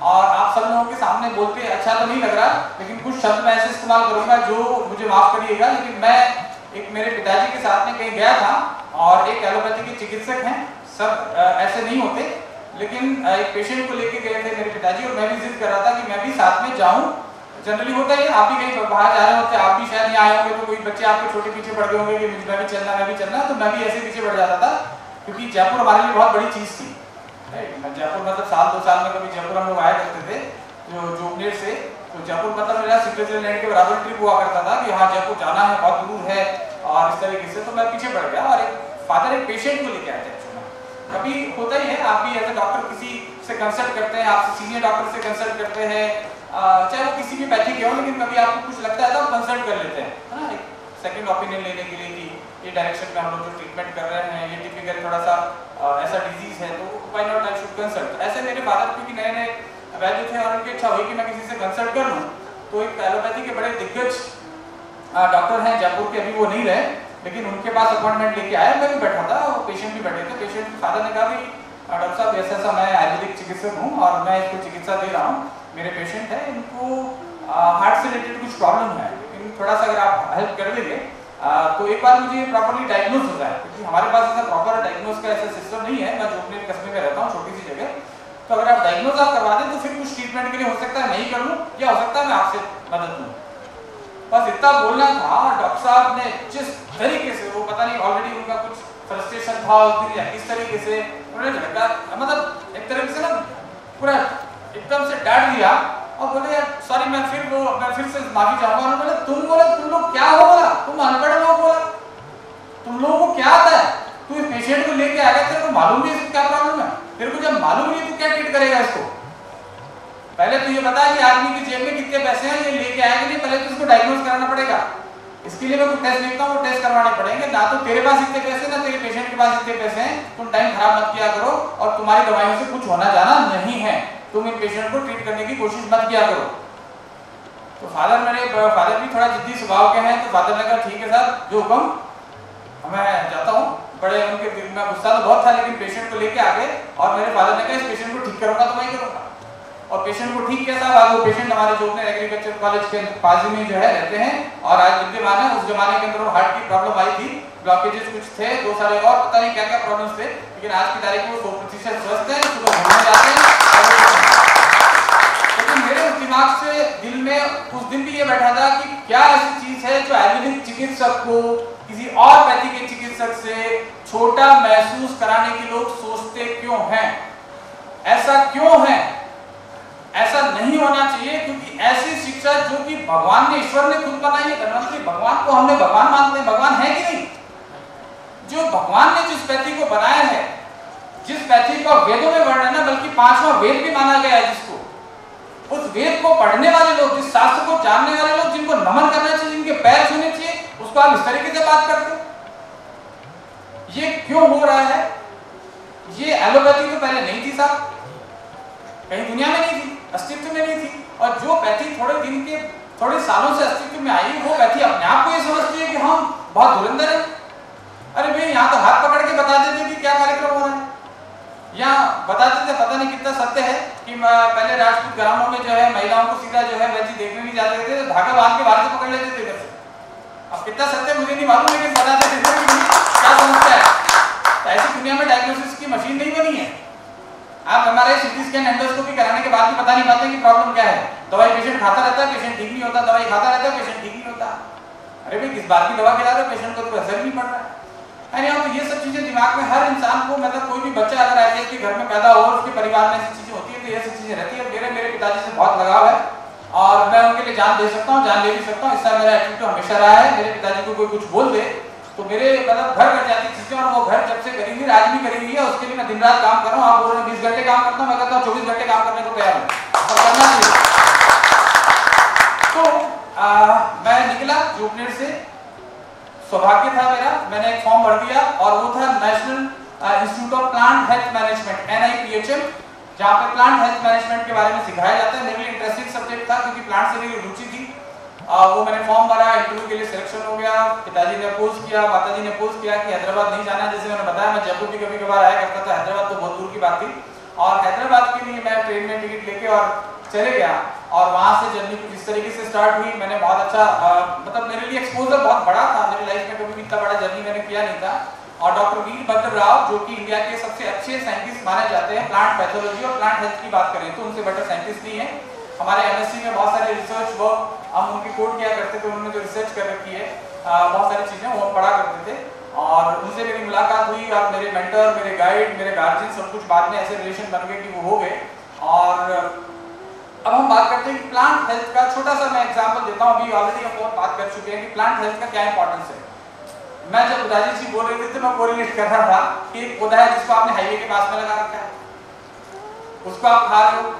और आप सब लोगों के सामने बोलते अच्छा तो नहीं लग रहा, लेकिन कुछ शब्द मैं ऐसे इस्तेमाल करूंगा जो मुझे माफ करिएगा, लेकिन मैं एक मेरे पिताजी के साथ में कहीं गया था और एक एलोपैथी के चिकित्सक हैं, सब ऐसे नहीं होते, लेकिन एक पेशेंट को लेके गए थे मेरे पिताजी और मैं भी जिद कर रहा था कि मैं भी साथ में जाऊं। जनरली होता है आप भी कहीं बाहर जा रहे होते, आप भी शायद नहीं आए होंगे, तो कोई बच्चे आपके छोटे पीछे पड़ गए होंगे कि मैं भी चलना, तो मैं भी ऐसे पीछे पड़ जाता था, क्योंकि जयपुर हमारे लिए बहुत बड़ी चीज़ थी। जयपुर मतलब साल 2 साल में कभी जयपुर हम लोग आया करते थे जो जोगनेर से, तो जयपुर मतलब मेरा स्विट्जरलैंड के बराबर ट्रिप हुआ करता था कि हाँ जयपुर जाना है, बहुत दूर है और इस तरीके से। तो मैं पीछे पड़ गया और एक फादर एक पेशेंट को लेके आए थे। कभी होता ही है, आप भी एज ए डॉक्टर किसी से कंसल्ट करते हैं, आपसे सीनियर डॉक्टर से कंसल्ट करते हैं, चाहे वो किसी भी पैथी के हो, लेकिन कभी आपको कुछ लगता है तो आप कंसल्ट कर लेते हैं, है ना, एक सेकंड ओपिनियन लेने के लिए कि ये डायरेक्शन में हम लोग जो ट्रीटमेंट कर रहे हैं ये टिपिकल थोड़ा सा ऐसा डिजीज है, तो why not I should consult. ऐसे मेरे फादर क्योंकि नए नए वैद्य थे और उनकी इच्छा हुई कि मैं किसी से कंसल्ट कर लूँ, तो एक एलोपैथी के बड़े दिग्गज डॉक्टर हैं जयपुर के, अभी वो नहीं रहे, लेकिन उनके पास अपॉइंटमेंट लेके आया, मैं भी बैठा था और पेशेंट भी बैठे थे। पेशेंट के फादर ने कहा कि डॉक्टर साहब ऐसा मैं आयुर्वेदिक चिकित्सक हूँ और मैं इसको चिकित्सा दे रहा हूँ, मेरे पेशेंट है, इनको हार्ट से रिलेटेड कुछ प्रॉब्लम है, लेकिन थोड़ा सा अगर आप हेल्प कर देंगे तो एक बार मुझे प्रॉपर्ली डायग्नोज हो जाए, क्योंकि हमारे पास ऐसा प्रॉपर डायग्नोज का ऐसा सिस्टम नहीं है, मैं जोगनेर कस्बे में रहता हूँ छोटी सी जगह, तो अगर आप डायग्नोज आप करवा दें तो फिर कुछ ट्रीटमेंट के लिए हो सकता है नहीं कर लूँ या हो सकता है मैं आपसे मदद लूँ। बस इतना बोलना था और डॉक्टर साहब ने जिस तरीके से, वो पता नहीं ऑलरेडी उनका कुछ फ्रस्ट्रेशन था उस दिन या किस तरीके से उन्होंने झटका, मतलब एक तरीके से ना पूरा एकदम से डांट दिया और बोले यार सॉरी मैं फिर से माफी चाहूंगा। उन्होंने बोला तुम लोग क्या हो, बोला तुम अनपढ़ लोग, बोला तुम लोगों को क्या आता है, तू इस पेशेंट को लेके आ गया, तेरे को मालूम नहीं इसको क्या प्रॉब्लम है, तेरे को जब मालूम नहीं तो क्या ट्रीट करेगा इसको, पहले तो ये बता कि आदमी की जेब में कितने पैसे हैं, ये लेके आएगा नहीं, पहले तो इसको डायग्नोज कराना पड़ेगा। इसके लिए मैं कुछ टेस्ट लिखता हूँ, वो टेस्ट करवाने पड़ेंगे, ना तो तेरे पास इतने पैसे ना तेरे पेशेंट के पास इतने पैसे हैं, तुम टाइम खराब मत किया करो और तुम्हारी दवाइयों से कुछ होना जाना नहीं है, तुम इन पेशेंट को ट्रीट करने की कोशिश मत किया करो। तो फादर भी थोड़ा जिद्दी स्वभाव के हैं, तो फादर ने कहा ठीक है सर जो हुक्म, मैं जाता हूँ। बड़े उनके दिल में गुस्सा तो बहुत था, लेकिन पेशेंट को लेके आ गए और मेरे फादर ने कहा इस पेशेंट को ठीक करूंगा तो मैं ही करूंगा, और पेशेंट को ठीक किया था। वो पेशेंट हमारे जोगनेर एग्रीकल्चर कॉलेज के पास में जो है रहते हैं और आज विद्यमान है। उस जमाने के अंदर हार्ट की प्रॉब्लम आई थी, ब्लॉकेजेस कुछ थे, 2 सारे और पता नहीं क्या क्या प्रॉब्लम्स थे, लेकिन आज की तारीख में वो 100% स्वस्थ है, सुबह घूमने जाते हैं। लेकिन मेरे दिमाग से दिल में क्या ऐसी चीज है जो आयुर्वेदिक चिकित्सक को किसी और पैथी के चिकित्सक से छोटा महसूस कराने के लोग सोचते क्यों हैं? ऐसा क्यों है? ऐसा नहीं होना चाहिए, क्योंकि ऐसी शिक्षा जो कि भगवान ने, ईश्वर ने खुद बनाई है, धनवंतरी भगवान को हमने भगवान मानते हैं, भगवान है कि नहीं? जो भगवान ने जिस पैथी को बनाया है, जिस पैथी का वेदों में वर्णन है, बल्कि 5वां वेद भी माना गया है, जिसको उस वेद को पढ़ने वाले लोग, जिस शास्त्र को जानने वाले लोग, जिनको नमन करना चाहिए, जिनके पैर छूने चाहिए, उसको आप इस तरीके से बात करते हो। ये क्यों हो रहा है? ये एलोपैथी तो पहले नहीं थी साहब, कहीं दुनिया में नहीं थी, अस्तित्व में नहीं थी। और जो पैथी थोड़े सालों से अस्तित्व में आई, वो पैथी अपने आप को ये समझती है कि हम बहुत धुरंधर हैं। अरे भाई, यहाँ तो हाथ पकड़ के बता देते कि क्या कार्यक्रम हो रहा है, यहाँ बताते थे, पता नहीं कितना सत्य है कि पहले राजपूत घरानों में जो है महिलाओं को सीधा जो है वैसी देखने नहीं जाते थे, तो धागा बांध के बाहर से पकड़ लेते थे। अब कितना सत्य मुझे नहीं मालूम, लेकिन बताते थे क्या समझता है। तो ऐसी दुनिया में डायग्नोसिस की मशीन नहीं बनी है। आप हमारे सीटी स्कैन एंडोस्कोपी कराने के बाद भी पता नहीं पाते कि प्रॉब्लम क्या है। दवाई पेशेंट खाता रहता है, पेशेंट ठीक नहीं होता, दवाई खाता रहता है, पेशेंट ठीक नहीं होता। अरे भाई, किस बात की दवा खिला रहे हो, पेशेंट को तो असर नहीं पड़ रहा है। अरे तो ये सब चीजें दिमाग में हर इंसान को, मतलब कोई भी बच्चा अगर आईवीएफ के घर में पैदा हो और उसके परिवार में ऐसी चीजें होती है, तो ये सब चीजें रहती है। मेरे पिताजी से बहुत लगाव है और मैं उनके लिए जान दे सकता हूँ, जान ले भी सकता हूँ। इससे मेरा एटीट्यूड हमेशा रहा है। मेरे पिताजी को कोई कुछ बोल दे तो मेरे मतलब घर कर जाती चीजें, और वो घर जब से करी हुई, आज भी करी हुई है। उसके लिए मैं दिन रात काम कर रहा हूँ। आप बोल रहे हैं 20 घंटे काम करता हूँ, मैं कहता हूँ 24 घंटे काम करने को तैयार हूँ, और करना चाहिए। तो मैं निकला जोबनेट से, सौभाग्य था मेरा, मैंने एक फॉर्म भर दिया और वो था national institute of plant health management, NIPHM, जहाँ पे प्लांट हेल्थ मैनेजमेंट के बारे में सिखाया जाता है। मेरे लिए इंटरेस्टिंग सब्जेक्ट था, क्योंकि प्लांट से मेरी रुचि थी। वो मैंने फॉर्म भरा, इंटरव्यू के लिए सिलेक्शन हो गया। पिताजी ने अपोज किया, माताजी ने अपोज किया कि हैदराबाद नहीं जाना। जैसे मैंने बताया, मैं जयपुर भी कभी कभार आया करता था, हैदराबाद तो बहुत दूर की बात थी। और हैदराबाद के लिए मैं ट्रेन में टिकट लेके और चले गया, और वहां से जर्नी कुछ इस तरीके से स्टार्ट हुई। मैंने बहुत अच्छा मतलब मेरे लिए एक्सपोजर बहुत बड़ा था। मेरी लाइफ में कभी भी इतना बड़ा जर्नी मैंने किया नहीं था। और डॉक्टर वीरभद्र राव, जो कि इंडिया के सबसे अच्छे साइंटिस्ट माने जाते हैं प्लांट पैथोलॉजी और प्लांट हेल्थ की बात करें तो, उनसे बेटर साइंटिस्ट नहीं है। हमारे MSc में बहुत सारे रिसर्च वर्क हम उनकी कोट किया करते थे। उन्होंने जो रिसर्च कर रखी है, बहुत सारी चीजें वो पढ़ा करते थे, और उनसे मेरी मुलाकात हुई। और मेरे मेंटर, मेरे गाइड, मेरे गार्जियन, सब कुछ बाद में ऐसे रिलेशन बन गए कि वो हो गए। और अब हम बात करते हैं कि प्लांट हेल्थ का छोटा सा मैं एग्जांपल देता हूं। अभी ऑलरेडी हम बहुत बात कर चुके हैं कि प्लांट हेल्थ का क्या इंपॉर्टेंस है। मैं जब राजेश जी बोल रहे थे तो मैं कोरिलेट कर रहा था कि एक पौधा है जिसको आपने हाईवे के पास में लगा रखा है, उसको आप खा रहे हो,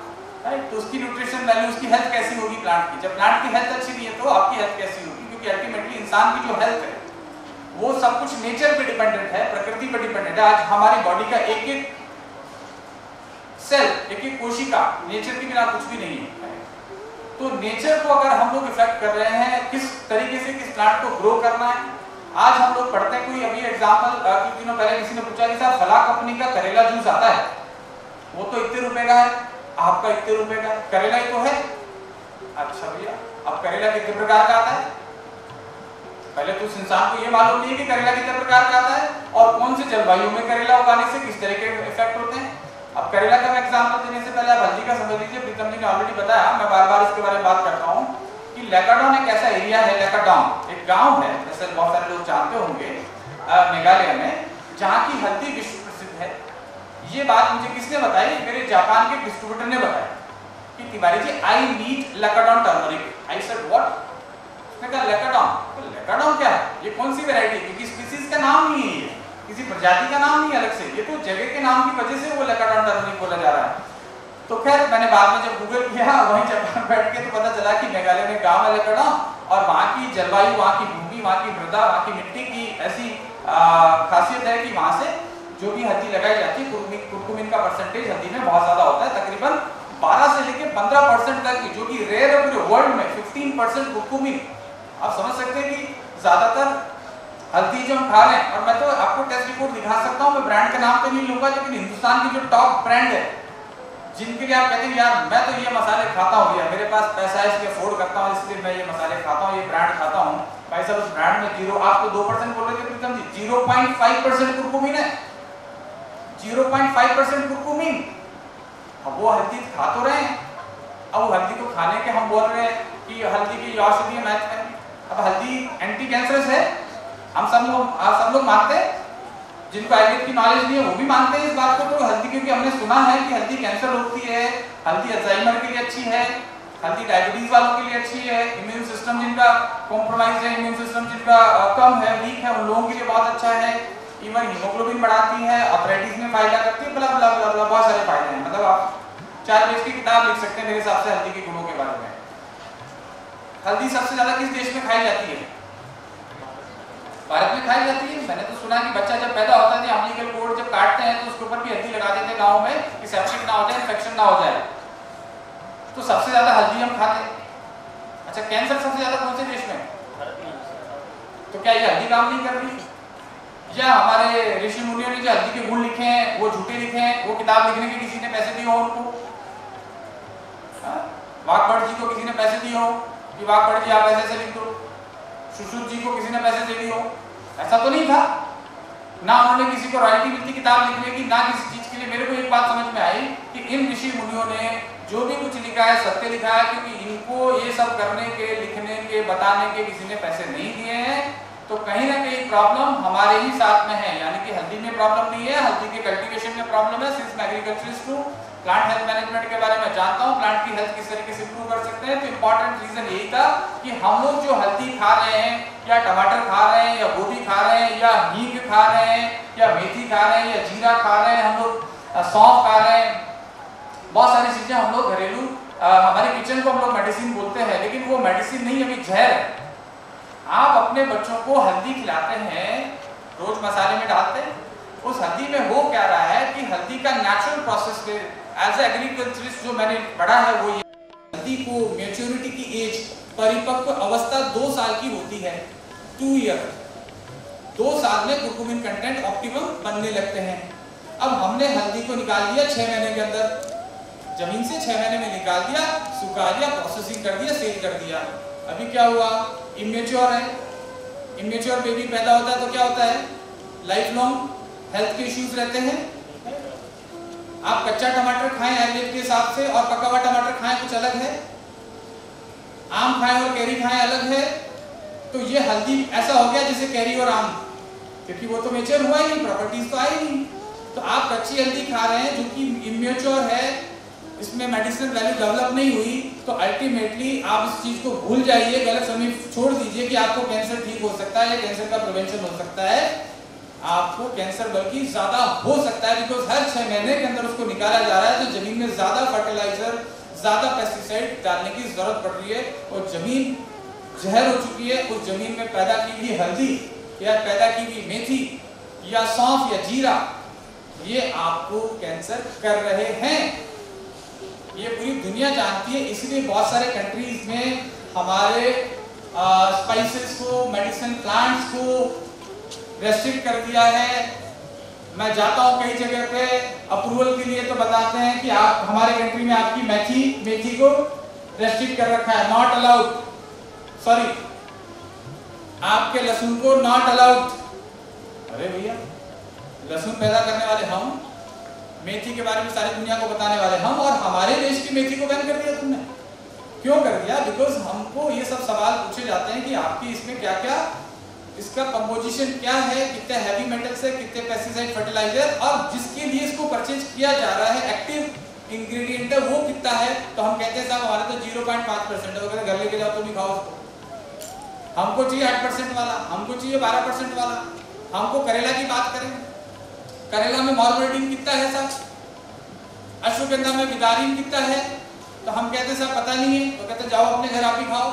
राइट? तो उसकी न्यूट्रिशन वैल्यू, उसकी हेल्थ कैसी होगी प्लांट की? जब प्लांट की हेल्थ अच्छी नहीं है तो आपकी हेल्थ कैसी होगी? क्योंकि अल्टीमेटली इंसान की जो हेल्थ है वो सब कुछ नेचर पे डिपेंडेंट है, प्रकृति पे डिपेंडेंट है। आज हमारी बॉडी का एक एक सेल, एक एक कोशिका नेचर के बिना कुछ भी नहीं है। तो नेचर को अगर हम लोग इफेक्ट कर रहे हैं, किस तरीके से किस प्लांट को ग्रो करना है। आज हम लोग पढ़ते हैं, कोई अभी एग्जांपल कुछ दिनों पहले किसी ने पूछा कि साहब फला कंपनी का करेला जूस आता है, वो तो इतने रुपए का है, आपका इतने रुपए का है, करेला ही तो है। अच्छा भैया, अब करेला कितने प्रकार का आता है? पहले तो उस इंसान को ये मालूम नहीं है कि करेला कितने प्रकार का आता है और कौन से जलवायु में करेला उगाने से किस तरह के इफेक्ट होते हैं। अब करेला का मैं एग्जांपल देने से पहले आप हल्दी का समझ लीजिए। प्रीतम जी ने ऑलरेडी बताया, मैं बार बार इसके बारे में बात करता हूँ कि लैकाडॉन एक ऐसा एरिया है, लैकाडॉन एक गांव है, जैसे बहुत सारे लोग जानते होंगे, मेघालय में, जहाँ की हल्दी विश्व प्रसिद्ध है। ये बात मुझे किसने बताई? मेरे जापान के डिस्ट्रीब्यूटर ने बताया कि Tiwari ji, I need Lakadong turmeric. I said what? उसने कहा लैकाडॉन। तो लैकाडॉन क्या है? ये कौन सी वैरायटी? क्योंकि स्पीसीज का नाम नहीं है, ये किसी प्रजाति का नाम नहीं अलग से, ये तो जगह के नाम की वजह से वो लैकाडॉन टर्मरिक बोला जा रहा है। तो खैर मैंने बाद में जब गूगल किया वहीं जापान बैठ के, तो पता चला कि मेघालय में गांव है लैकाडॉन, और वहाँ की जलवायु, वहाँ की भूमि, वहाँ की मृदा, वहाँ की मिट्टी की ऐसी खासियत है कि वहाँ से जो भी हल्दी लगाई जाती है, कुरकुमिन का परसेंटेज हल्दी में बहुत ज्यादा होता है, तकरीबन 12 से लेकर 15% तक की, जो कि रेयर है पूरे वर्ल्ड में। 15% कुरकुमिन, आप समझ सकते हैं कि ज्यादातर हल्दी जो हम खा रहे हैं, और मैं तो आपको टेस्ट रिपोर्ट दिखा सकता हूँ, मैं ब्रांड का नाम तो नहीं लूंगा, लेकिन हिंदुस्तान की जो टॉप ब्रांड है, जिनके लिए आप कहते हैं यार मैं तो ये मसाले खाता हूँ, या मेरे पास पैसा है इसलिए अफोर्ड करता हूँ, इसलिए मैं ये मसाले खाता हूँ, ये ब्रांड खाता हूँ। भाई साहब उस ब्रांड में जीरो, आप तो 2% बोल रहे थे प्रीतम जी, 0.5% कुरकुमिन है, 0.5% कुरकुमिन। अब वो हल्दी खा तो रहे हैं, अब वो हल्दी को खाने के हम बोल रहे हैं कि हल्दी की औषधीय महत्व है। अब हल्दी एंटी कैंसरस है, हम सब लोग मानते हैं, जिनको आयुर्वेद की नॉलेज नहीं है वो भी मानते हैं इस बात को। तो हल्दी, क्योंकि हमने सुना है कि हल्दी कैंसर रोकती है, हल्दी अल्जाइमर के लिए अच्छी है, हल्दी डायबिटीज वालों के लिए अच्छी है, इम्यून सिस्टम जिनका कॉम्प्रोमाइज है, इम्यून सिस्टम जिनका कम है, वीक है, उन लोगों के लिए बहुत अच्छा है, इवन हीमोग्लोबिन बढ़ाती है, आर्थराइटिस में फायदा करती है, ब्ला ब्ला ब्ला ब्ला, बहुत सारे फायदे हैं। मतलब आप 4 पेज की किताब लिख सकते हैं मेरे हिसाब से हल्दी के गुणों के बारे में। हल्दी सबसे ज्यादा किस देश में खाई जाती है? भारत में खाई जाती है। मैंने तो सुना कि बच्चा जब पैदा होता है अम्बिलिकल कोर्ड जब काटते हैं तो उसके ऊपर भी हल्दी लगा देते हैं गाँव में कि सेप्टिक ना हो जाए, इन्फेक्शन ना हो जाए। तो सबसे ज्यादा हल्दी हम खाते हैं। अच्छा, कैंसर सबसे ज्यादा कौन से देश में? तो क्या ये हल्दी काम नहीं कर रही? या हमारे ऋषि मुनियों ने जो हल्दी के गुण लिखे हैं वो झूठे लिखे हैं, वो किताब लिखने के किसी ने पैसे दिए हो उनको? वाघभट जी को किसी ने पैसे दिए हो कि वाघभट जी आप ऐसे लिख दो? सुश्रुत जी को किसी ने पैसे दे दिए हो? ऐसा तो नहीं था ना। उन्होंने किसी को रॉयल्टी मिलती किताब लिखने की, ना किसी चीज के लिए। मेरे को एक बात समझ में आई कि इन ऋषि मुनियों ने जो भी कुछ लिखा है सत्य लिखा है, क्योंकि इनको ये सब करने के, लिखने के, बताने के किसी ने पैसे नहीं दिए हैं। तो कहीं ना कहीं प्रॉब्लम हमारे ही साथ में है, यानी कि हल्दी में प्रॉब्लम नहीं है, हल्दी के कल्टीवेशन में प्रॉब्लम है। सिंस मैं एग्रीकल्चरिस्ट हूँ, प्लांट हेल्थ मैनेजमेंट के बारे में जानता हूँ, प्लांट की हेल्थ किस तरीके से इंप्रूव कर सकते हैं। तो इंपॉर्टेंट रीजन यही था कि हम लोग जो हल्दी खा रहे हैं, या टमाटर खा रहे हैं, या गोभी खा रहे हैं, या हींग खा रहे हैं, या मेथी खा रहे हैं, या जीरा खा रहे हैं, हम लोग सौंफ खा रहे हैं, बहुत सारी चीजें हम लोग घरेलू, हमारे किचन को हम लोग मेडिसिन बोलते हैं, लेकिन वो मेडिसिन नहीं, अभी जहर है। आप अपने बच्चों को हल्दी खिलाते हैं, रोज मसाले में डालते हैं, उस हल्दी में हो क्या रहा है कि हल्दी का नेचुरल प्रोसेस में एज एग्रीकल्चरिस्ट जो मैंने पढ़ा है वो ये, हल्दी को मैच्योरिटी की एज, परिपक्व अवस्था 2 साल की होती है, 2 ईयर। 2 साल में कुरकुमिन कंटेंट ऑप्टिमम बनने लगते हैं। अब हमने हल्दी को निकाल दिया 6 महीने के अंदर, जमीन से 6 महीने में निकाल दिया, सुखा दिया, प्रोसेसिंग कर दिया, सेल कर दिया। अभी क्या हुआ? इमेच्योर है। इमेच्योर बेबी पैदा होता है तो क्या होता है? लाइफ लॉन्ग हेल्थ के इश्यूज रहते हैं। आप कच्चा टमाटर खाएं आयुर्वेद के हिसाब से और पका हुआ टमाटर खाएं कुछ अलग है, आम खाएं और कैरी खाएं अलग है। तो ये हल्दी ऐसा हो गया जैसे कैरी और आम, क्योंकि वो तो मेच्योर हुआ ही नहीं, प्रॉपर्टीज तो आई नहीं। तो आप कच्ची हल्दी खा रहे हैं जो कि इमेच्योर है, इसमें मेडिसिनल वैल्यू डेवलप नहीं हुई, तो अल्टीमेटली आप इस चीज को भूल जाइए, गलत समय छोड़ दीजिए कि आपको कैंसर ठीक हो सकता है या कैंसर का प्रिवेंशन हो सकता है। आपको कैंसर बल्कि ज्यादा हो सकता है, बिकॉज हर 6 महीने के अंदर उसको निकाला जा रहा है, तो जमीन में ज्यादा फर्टिलाइजर, ज्यादा पेस्टिसाइड डालने की जरूरत पड़ रही है, और जमीन जहर हो चुकी है। उस जमीन में पैदा की हुई हल्दी या पैदा की हुई मेथी या सौंफ या जीरा, ये आपको कैंसर कर रहे हैं। ये पूरी दुनिया जानती है, इसलिए बहुत सारे कंट्रीज में हमारे स्पाइसेस को, मेडिसिन प्लांट्स को रेस्ट्रिक्ट कर दिया है। मैं जाता हूँ कई जगह पे अप्रूवल के लिए, तो बताते हैं कि आप हमारे कंट्री में आपकी मेथी को रेस्ट्रिक्ट कर रखा है, नॉट अलाउड। सॉरी, आपके लहसुन को नॉट अलाउड। अरे भैया, लहसुन पैदा करने वाले हम, मेथी के बारे में सारी दुनिया को बताने वाले हम, और हमारे देश की मेथी को बैन कर दिया तुमने। क्यों कर दिया? बिकॉज हमको ये सब सवाल पूछे जाते हैं कि आपकी इसमें क्या क्या, इसका कंपोजिशन क्या है, कितने हैवी मेटल्स है, कितने पेस्टिसाइड, फर्टिलाइजर, और जिसके लिए इसको परचेज किया जा रहा है, एक्टिव इंग्रेडिएंट है वो कितना है। तो हम कहते हैं साहब हमारा तो 0.5% है, अगर घर लेके जाओ तो भी खाओ उसको। हमको चाहिए 8% वाला, हमको चाहिए 12% वाला। हमको करेला की बात करें, करेला में मॉर्बिडिन कितना है साहब, अश्वगंधा में विदारिन कितना है, तो हम कहते हैं साहब पता नहीं है, तो कहते जाओ अपने घर आप ही खाओ।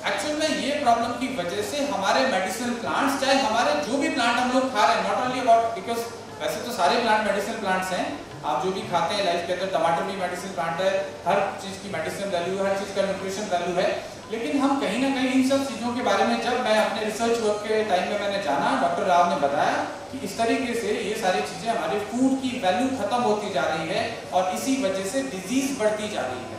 एक्चुअल में ये प्रॉब्लम की वजह से हमारे मेडिसिनल प्लांट्स, चाहे हमारे जो भी प्लांट हम लोग खा रहे हैं, नॉट ओनली अबाउट, बिकॉज वैसे तो सारे प्लांट मेडिसिनल प्लांट्स हैं, आप जो भी खाते हैं लाइफ के अंदर, टमाटर भी मेडिसिन प्लांट है, हर चीज की मेडिसिन वैल्यू है, हर चीज का न्यूट्रिशन वैल्यू है। लेकिन हम कहीं ना कहीं इन सब चीजों के बारे में, जब मैं अपने रिसर्च वर्क के टाइम में मैंने जाना, डॉक्टर राव ने बताया कि इस तरीके से ये सारी चीजें हमारे फूड की वैल्यू खत्म होती जा रही है और इसी वजह से डिजीज बढ़ती जा रही है।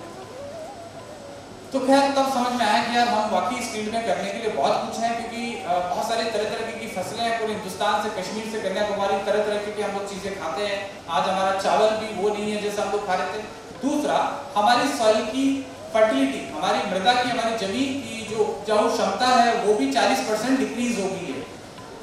तो खैर तब समझ में आया कि यार हम वाकई इस फील्ड में करने के लिए बहुत कुछ है, क्योंकि बहुत सारे तरह तरह की फसलें हैं, पूरे हिंदुस्तान से, कश्मीर से कन्याकुमारी, तरह तरह की हम लोग चीजें खाते हैं। आज हमारा चावल भी वो नहीं है जैसा हम लोग खा रहे थे। दूसरा, हमारी सॉइल की फर्टिलिटी, हमारी मृदा की, हमारी जमीन की जो उपजाऊ क्षमता है वो भी 40% डिक्रीज हो गई है।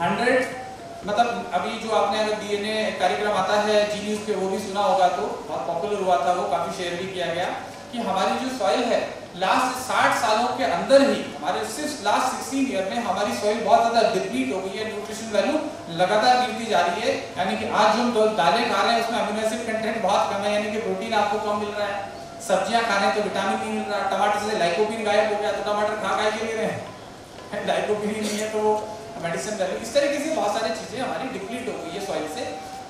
100 मतलब अभी जो आपने अगर डीएनए कार्यक्रम आता है जी न्यूज़ पे, वो भी सुना होगा, तो बहुत पॉपुलर हुआ था, वो काफ़ी शेयर भी किया गया कि हमारी जो सॉइल है लास्ट 60 सालों के अंदर ही, हमारे सिर्फ लास्ट 16 ईयर में हमारी सॉइल बहुत ज़्यादा डिप्लीट हो गई है, न्यूट्रिशन वैल्यू लगातार गिरती जा रही है। यानी कि आज जो हम दालें खा रहे हैं उसमें अमीनो एसिड कंटेंट बहुत कम है, यानी कि प्रोटीन आपको कम मिल रहा है। सब्जियां खा रहे हैं तो विटामिन नहीं मिल रहा, टमाटर से लाइकोपिन गायब हो गया, तो टमाटर खा के ले रहे हैं, लाइकोपिन ही नहीं है तो मेडिसिन वैल्यू, इस तरीके से बहुत सारी चीजें हमारी डिप्लीट हो गई है सॉइल से।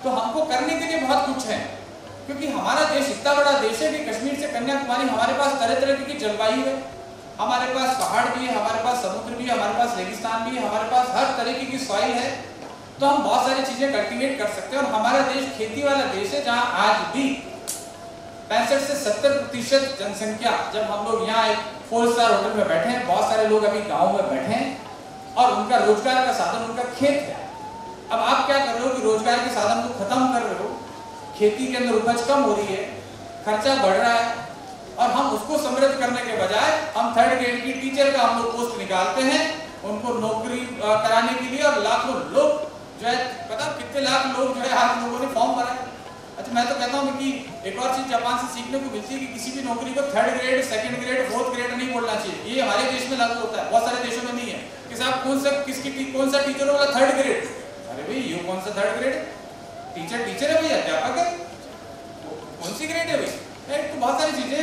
तो हमको करने के लिए बहुत कुछ है, क्योंकि हमारा देश इतना बड़ा देश है कि कश्मीर से कन्याकुमारी हमारे पास तरह तरह की जलवायु है, हमारे पास पहाड़ भी है, हमारे पास समुद्र भी है, हमारे पास रेगिस्तान भी है, हमारे पास हर तरीके की सॉइल है, तो हम बहुत सारी चीजें कल्टीवेट कर सकते हैं। और हमारा देश खेती वाला देश है, जहाँ आज भी 65 से 70% जनसंख्या, जब हम लोग यहाँ एक 4 स्टार होटल में बैठे हैं, बहुत सारे लोग अभी गाँव में बैठे हैं और उनका रोजगार का साधन उनका खेत है। अब आप क्या कर रहे हो कि रोजगार के साधन को खत्म कर रहे हो, खेती के अंदर उपज कम हो रही है, खर्चा बढ़ रहा है, और हम उसको समृद्ध करने के बजाय हम 3rd ग्रेड की टीचर का हम लोग पोस्ट निकालते हैं उनको नौकरी कराने के लिए, और लाखों लोग जो है, पता कितने लाख लोग जो है आज लोगों ने फॉर्म भरा है। अच्छा, मैं तो कहता हूँ कि एक और चीज जापान से सीखने को मिलती है कि किसी भी नौकरी को 3rd grade, 2nd grade, 4th grade नहीं बोलना चाहिए। ये हमारे देश में लागू होता है, बहुत सारे देशों में नहीं है कि साहब कौन सा टीचर होगा 3rd ग्रेड। अरे भाई ये कौन सा 3rd ग्रेड, टीचर है भैया, अध्यापक है, कौन सी ग्रेड है भाई। तो बहुत सारी चीजें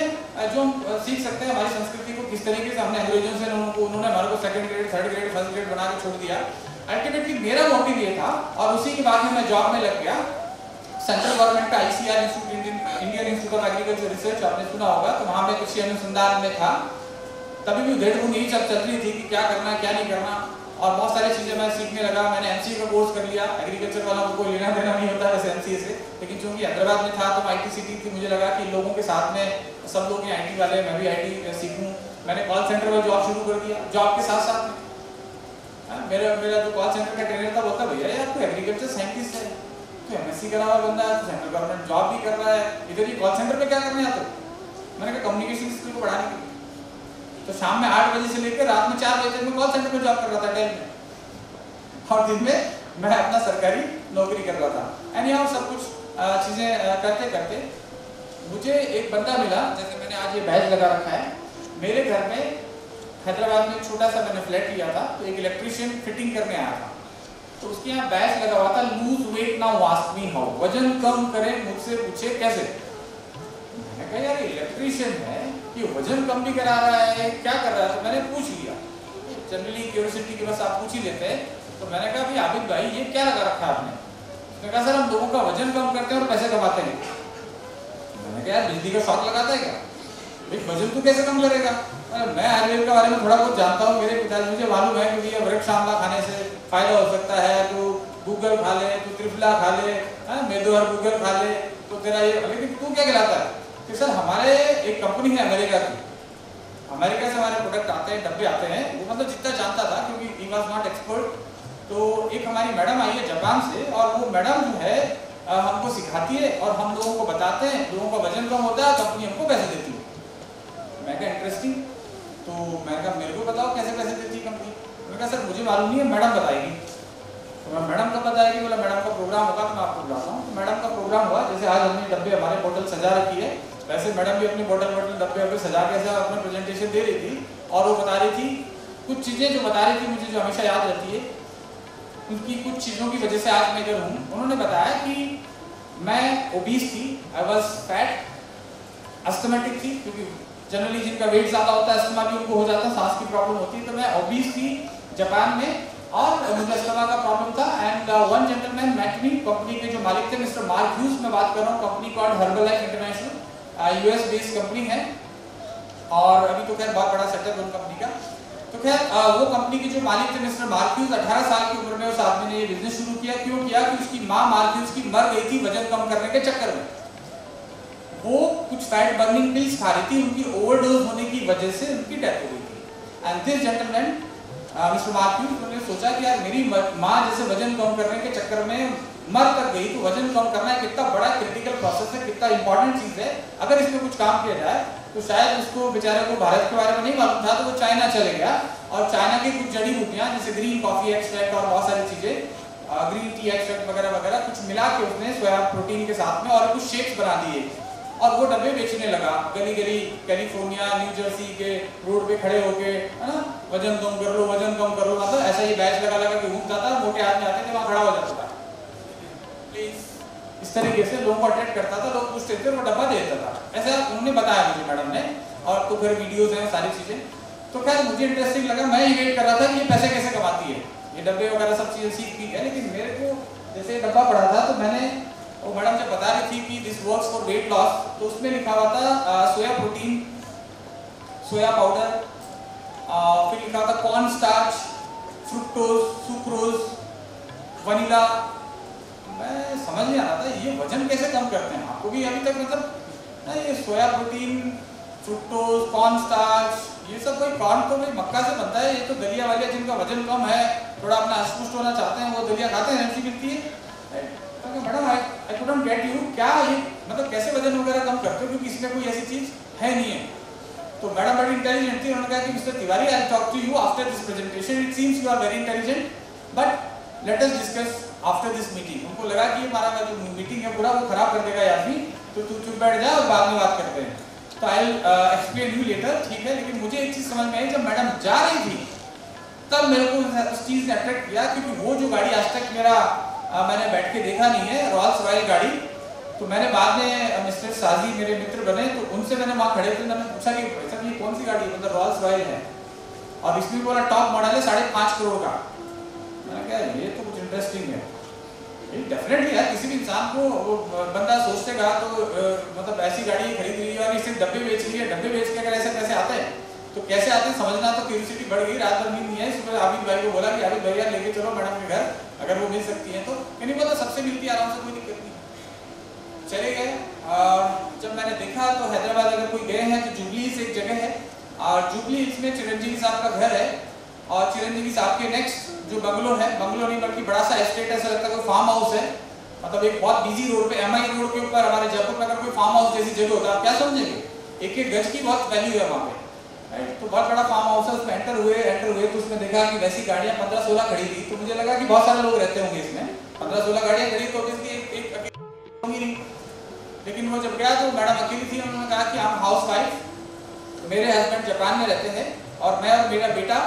जो हम सीख सकते हैं, हमारी संस्कृति को किस तरीके से हमने अंग्रेजों से उन्होंने हमारे को 2nd grade, 3rd grade, 1st grade बना के छोड़ दिया। अल्टीमेटली मेरा मोटिव ये था, और उसी के बाद में मैं जॉब में लग गया। सेंट्रल गवर्नमेंट का ICR institute, Indian institute of agriculture research, आपने सुना होगा, तो वहाँ पे कृषि अनुसंधान में था। तभी भी उधेड़-बुन यही चल रही थी कि क्या करना क्या नहीं करना, और बहुत सारी चीजें मैं सीखने लगा। मैंने MCA का कोर्स कर लिया, एग्रीकल्चर वालों को कोई लेना देना नहीं होता वैसे MCA से, लेकिन चूंकि हैदराबाद में था तो IT सिटी थी, मुझे लगा कि लोगों के साथ में सब लोग ये IT वाले, मैं भी IT सीखूं। मैंने कॉल सेंटर में जॉब शुरू कर दिया, जॉब के साथ साथ में मेरा जो कॉल सेंटर का ट्रेनर था बोलता, भैया यार तू एग्रीकल्चर साइंटिस्ट है, तो MSc करा हुआ बंदा है, तो सेंट्रल गवर्नमेंट जॉब भी कर रहा है, इधर ये कॉल सेंटर पे क्या करने आता? मैंने कहा कम्युनिकेशन स्किल को बढ़ाने के लिए। तो शाम में 8 बजे से लेकर रात में 4 बजे तक मैं कॉल सेंटर में जॉब कर रहा था डेल में, और दिन में मैं अपना सरकारी नौकरी कर रहा था। एनी हाउ सब कुछ चीज़ें करते करते मुझे एक बंदा मिला, जैसे मैंने आज ये बैच लगा रखा है, मेरे घर में हैदराबाद में छोटा सा मैंने फ्लैट लिया था, तो एक इलेक्ट्रीशियन फिटिंग करने आया था, तो उसके यहाँ बैच लगा हुआ था, lose weight now ask me how, वजन कम करें मुझसे पूछे कैसे। मैंने कहा यार इलेक्ट्रीशियन है, ये वजन कम भी करा रहा है, क्या कर रहा है, तो मैंने पूछ लिया, जनरली क्यूरियोसिटी की बस आप पूछ ही लेते हैं। तो मैंने कहा भाई आबिद भाई ये क्या लगा रखा है आपने? उसने कहा सर हम लोगों का वजन कम करते हैं और पैसे कमाते हैं। मैंने कहा यार बिजली का शॉक लगाता है क्या भाई, वजन तो कैसे कम करेगा? मैं आयुर्वेद के बारे में थोड़ा बहुत जानता हूँ, मेरे पिताजी, मुझे मालूम है कि ये वृक्ष आंवला खाने से फायदा हो सकता है, तो गूगल खा ले, तो त्रिफला खा ले, मेदो और गूगल खा ले, तो तेरा ये, लेकिन तू क्या कहलाता है? कि सर हमारे एक कंपनी है अमेरिका की, अमेरिका से हमारे प्रोडक्ट आते हैं, डब्बे आते हैं, वो मतलब जितना जानता था क्योंकि ही वाज नॉट एक्सपर्ट। तो एक हमारी मैडम आई है जापान से, और वो मैडम जो है हमको सिखाती है और हम लोगों को बताते हैं, लोगों का वजन कम होता है, कंपनी हमको पैसे देती है। मैं कहा इंटरेस्टिंग, तो मैंने कहा मेरे को बताओ कैसे पैसे देती है कंपनी? मैंने कहा सर मुझे मालूम नहीं है, मैडम बताएगी। तो मैं मैडम कब बताएगी? बोला मैडम का प्रोग्राम होगा तो मैं आपको बुलाता हूँ। मैडम का प्रोग्राम हुआ, जैसे आज हमने डब्बे हमारे बोतल सजा रखी है, वैसे मैडम भी अपनी बोतल डब्बे सजा के ऐसा अपना प्रेजेंटेशन दे रही थी, और वो बता रही थी कुछ चीज़ें, जो बता रही थी मुझे, जो हमेशा याद रहती है, उनकी कुछ चीज़ों की वजह से आज मैं इधर हूँ। उन्होंने बताया कि मैं ओबीस थी, आई वॉज फैट, अस्थमेटिक थी, क्योंकि जनरली जिनका वेट ज़्यादा होता है अस्थमा भी उनको हो जाता है, सांस की प्रॉब्लम होती है, तो मैं ओबीस थी जापान में, और मुझे अस्थमा का प्रॉब्लम था। And one gentleman met me, company के जो मालिक थे मिस्टर मार्क ह्यूज, मैं बात कर रहा हूँ, company called Herbalife international, US based company है, और अभी तो खैर बहुत बड़ा सेटअप है उन कंपनी का। तो खैर वो कंपनी के जो मालिक थे मिस्टर मार्क ह्यूज, 18 साल की उम्र में उस आदमी ने ये बिजनेस शुरू किया। क्यों किया? कि उसकी माँ मार्क ह्यूज की मर गई थी वजन कम करने के चक्कर में। वो कुछ फैट बर्निंग पिल्स खा रही थी, उनकी ओवरडोज होने की वजह से उनकी डेथ हो गई थी। And this gentleman mister mark huge, उन्होंने सोचा कि यार मेरी माँ जैसे वजन कम करने के चक्कर में मर तक गई तो वजन कम करना एक कितना बड़ा क्रिटिकल प्रोसेस है, कितना इंपॉर्टेंट चीज है। अगर इसमें कुछ काम किया जाए तो शायद उसको बेचारे को भारत के बारे में नहीं मालूम था, तो वो चाइना चले गया और चाइना की कुछ जड़ी बूटियां जैसे ग्रीन कॉफी एक्सट्रैक्ट और बहुत सारी चीजें, ग्रीन टी एक्सट्रैक्ट वगैरह वगैरह कुछ मिला के उसने सोया प्रोटीन के साथ में और कुछ शेक्स बना दिए और वो डब्बे बेचने लगा गली गली कैलिफोर्निया न्यू जर्सी के रोड पे खड़े होके, है ना, वजन कम कर लो वजन कम कर लो, मतलब ऐसा ही बैच लगा लगा के घूमता था। मोटे आदमी आते थे वहाँ खड़ा हो जाता था, प्लीज इस तरीके से लोगों को अट्रैक्ट करता था, लोग पूछते थे वो डब्बा दे देता था, ऐसा उन्होंने बताया मुझे मैडम ने। और तो फिर वीडियोज हैं सारी चीजें, तो खैर मुझे इंटरेस्टिंग लगा, मैं ये वेट कर रहा था कि ये पैसे कैसे कमाती है, ये डब्बे वगैरह सब चीजें सीख दी है। लेकिन मेरे को जैसे डब्बा पड़ा था तो मैंने वो मैडम जब बता रही थी कि this works for weight loss, तो उसमें लिखा हुआ था सोया प्रोटीन, सोया पाउडर, फिर लिखा था corn starch, fructose, sucrose, vanilla. मैं समझ नहीं आ रहा था ये वजन कैसे कम करते हैं। आपको भी अभी तक मतलब ये soya protein, fructose, corn starch, ये सब कोई कॉर्न तो भाई मक्का से बनता है, ये तो दलिया वाले जिनका वजन कम है, थोड़ा अपना हष्ट होना चाहते हैं, वो दलिया खाते हैं, एनर्जी मिलती है। Madam I couldn't get you, क्या ये मतलब कैसे वजन वगैरह कम करते हो, क्योंकि इसमें कोई ऐसी चीज है नहीं है। तो मैडम बड़ी इंटेलिजेंट थी, उन्होंने कहा कि mister Tiwari I talk to you after this presentation, it seems you are very intelligent but let us discuss after this meeting. उनको लगा कि हमारा जो मीटिंग है पूरा वो खराब कर देगा आदमी, तो तू चुप बैठ जा और बाद में बात करते हैं, तो I will explain you later, ठीक है। लेकिन मुझे एक चीज समझ में आई, जब मैडम जा रही थी तब मेरे को उस चीज ने अट्रैक्ट किया, क्योंकि वो जो गाड़ी आज तक मेरा मैंने बैठ के देखा नहीं है, रॉल्स रॉयल गाड़ी, तो मैंने बाद में मिस्टर साजी मेरे मित्र बने, तो उनसे मैंने वहाँ खड़े थे, मैंने पूछा कि सर ये कौन सी गाड़ी है, मतलब रॉल्स रॉयल है और इसमें बोला टॉप मॉडल है 5.5 करोड़ का। मैंने कहा ये तो कुछ इंटरेस्टिंग है, डेफिनेटली यार किसी भी इंसान को वो बंदा सोचेगा तो मतलब ऐसी गाड़ी खरीद रही है और इसे डब्बे बेच रही है, डब्बे बेच के अगर ऐसे पैसे आते हैं तो कैसे आते हैं समझना, तो क्यूरियोसिटी बढ़ गई। रात भर नींद नहीं है, सुबह आबिद भाई को बोला कि आबिद भैया लेके चलो मैडम के घर, अगर वो मिल सकती है तो, नहीं बोला सबसे मिलती है आराम से, कोई दिक्कत नहीं। चले गए, जब मैंने देखा तो हैदराबाद अगर कोई गए हैं तो जुबली हिल्स एक जगह है, और जुबली हिल्स में चिरंजीवी साहब का घर है, और चिरंजीवी साहब के नेक्स्ट जो बंगलो है, बंगलो नहीं बल्कि बड़ा सा एस्टेट है, ऐसा लगता है कोई फार्म हाउस है, मतलब एक बहुत बिजी रोड पे, MI रोड के ऊपर हमारे जयपुर में अगर कोई फार्म हाउस जैसी जगह होता है आप क्या समझेंगे, एक एक गज की बहुत वैल्यू है वहाँ पे, राइट। तो बहुत बड़ा फार्म हाउस है, उसमें एंटर हुए तो उसमें देखा कि वैसी गाड़ियाँ 15-16 खड़ी थी, तो मुझे लगा कि बहुत सारे लोग रहते होंगे इसमें, 15-16 गाड़ियाँ खड़ी तो इसकी एक होंगी नहीं। लेकिन वो जब गया तो मैडम अकेली थी, उन्होंने कहा कि हम हाउस वाइफ, मेरे हस्बैंड जापान में रहते हैं और मैं और मेरा बेटा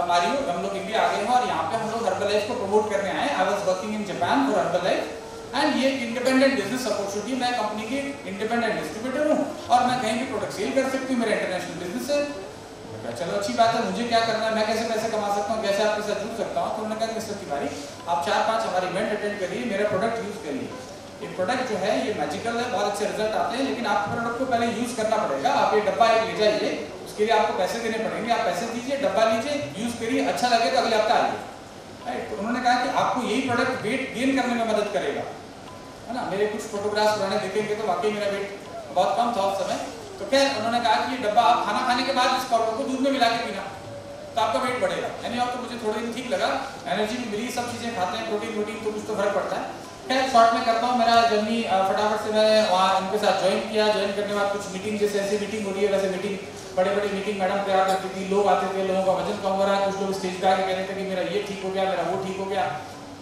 मारियो, हम लोग इंडिया आ गए हैं और यहाँ पे हम लोग हर्बल लाइफ को प्रमोट करने आए। I was working in Japan for herbal life and ये इंडिपेंडेंट बिजनेस अपॉर्चुनिटी, मैं कंपनी की इंडिपेंडेंट डिस्ट्रीब्यूटर हूँ और मैं कहीं भी प्रोडक्ट सेल कर सकती हूँ, मेरा इंटरनेशनल बिजनेस है। चलो अच्छी बात है, मुझे क्या करना है, मैं कैसे पैसे कमा सकता हूँ, कैसे आपके साथ जुड़ सकता हूँ। तो उन्होंने कहा मिस्टर तिवारी आप 4-5 हमारे इवेंट अटेंड करिए, मेरा प्रोडक्ट यूज करिए, ये प्रोडक्ट जो है ये मैजिकल है, बहुत अच्छे रिजल्ट आते हैं, लेकिन आपको प्रोडक्ट को पहले यूज करना पड़ेगा। आप ये डब्बा एक ले जाइए, उसके लिए आपको पैसे देने पड़ेंगे, आप पैसे दीजिए, डब्बा लीजिए, यूज करिए, अच्छा लगे तो अगले हफ्ते आइए, राइट। तो उन्होंने कहा कि आपको यही प्रोडक्ट वेट गेन करने में मदद करेगा, है ना। मेरे कुछ फोटोग्राफ्स पुराने देखेंगे तो वाकई मेरा वेट बहुत कम था उस समय। तो खैर उन्होंने कहा कि ये डब्बा आप खाना खाने के बाद इस पाउडर को दूध में मिला के पीना तो आपका वेट बढ़ेगा। यानी और तो मुझे थोड़े दिन ठीक लगा, एनर्जी भी मिली, सब चीज़ें खाते हैं, प्रोटीन तो कुछ तो फर्क पड़ता है। खैर शॉर्ट में करता हूँ, मेरा जर्नी फटाफट से मैंने वहाँ उनके साथ ज्वाइन किया। ज्वाइन करने के बाद कुछ मीटिंग, जैसे ऐसी मीटिंग हो रही है वैसे मीटिंग, बड़े मीटिंग मैडम तैयार करती थी, लोग आते थे, लोगों का वजन कम हो रहा है, कुछ लोग स्टेज पे आके कह रहे थे कि मेरा ये ठीक हो गया, मेरा वो ठीक हो गया,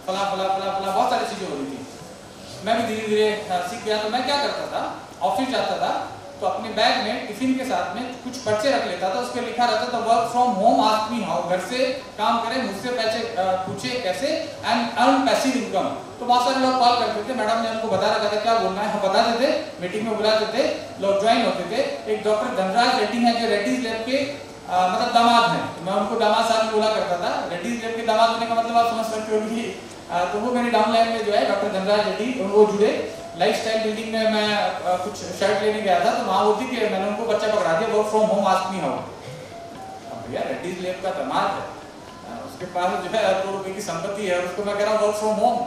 फला फला फला फला बहुत सारी चीज़ें हो रही थी। मैं भी धीरे धीरे सीख गया। तो मैं क्या करता था, ऑफिस जाता था तो अपने बैग में टिफिन के साथ में कुछ पर्चे रख लेता था, उस पर लिखा रहता था work from home ask me how, घर से काम करें, मुझसे पैसे पूछे कैसे, एंड अर्न पैसिव इनकम। तो बहुत सारे लोग कॉल करते थे, मैडम ने उनको बता रखा था क्या बोलना है, हम बताते थे, मीटिंग में बुलाते थे, लोग ज्वाइन होते थे। एक डॉक्टर धनराज रेड्डी हैं जो रेड्डीज लैब के मतलब दामाद हैं, तो मैं उनको दामाद साहब बोला करता था। रेड्डीज लैब के दामाद होने का मतलब आप समझ सकते हो कि तो वो मेरी डाउनलाइन में जो है डॉक्टर धनराज रेड्डी, वो जुड़े। लाइफस्टाइल बिल्डिंग में मैं कुछ शर्ट लेने गया था, तो वहाँ होती कि मैंने उनको बच्चा पकड़ा दिया, work from home ask me how. अब भैया रेड्डीज लैब का दामाद है, उसके पास जो है ₹2 रुपए की संपत्ति है, उसको मैं कह रहा हूँ वर्क फ्रॉम होम।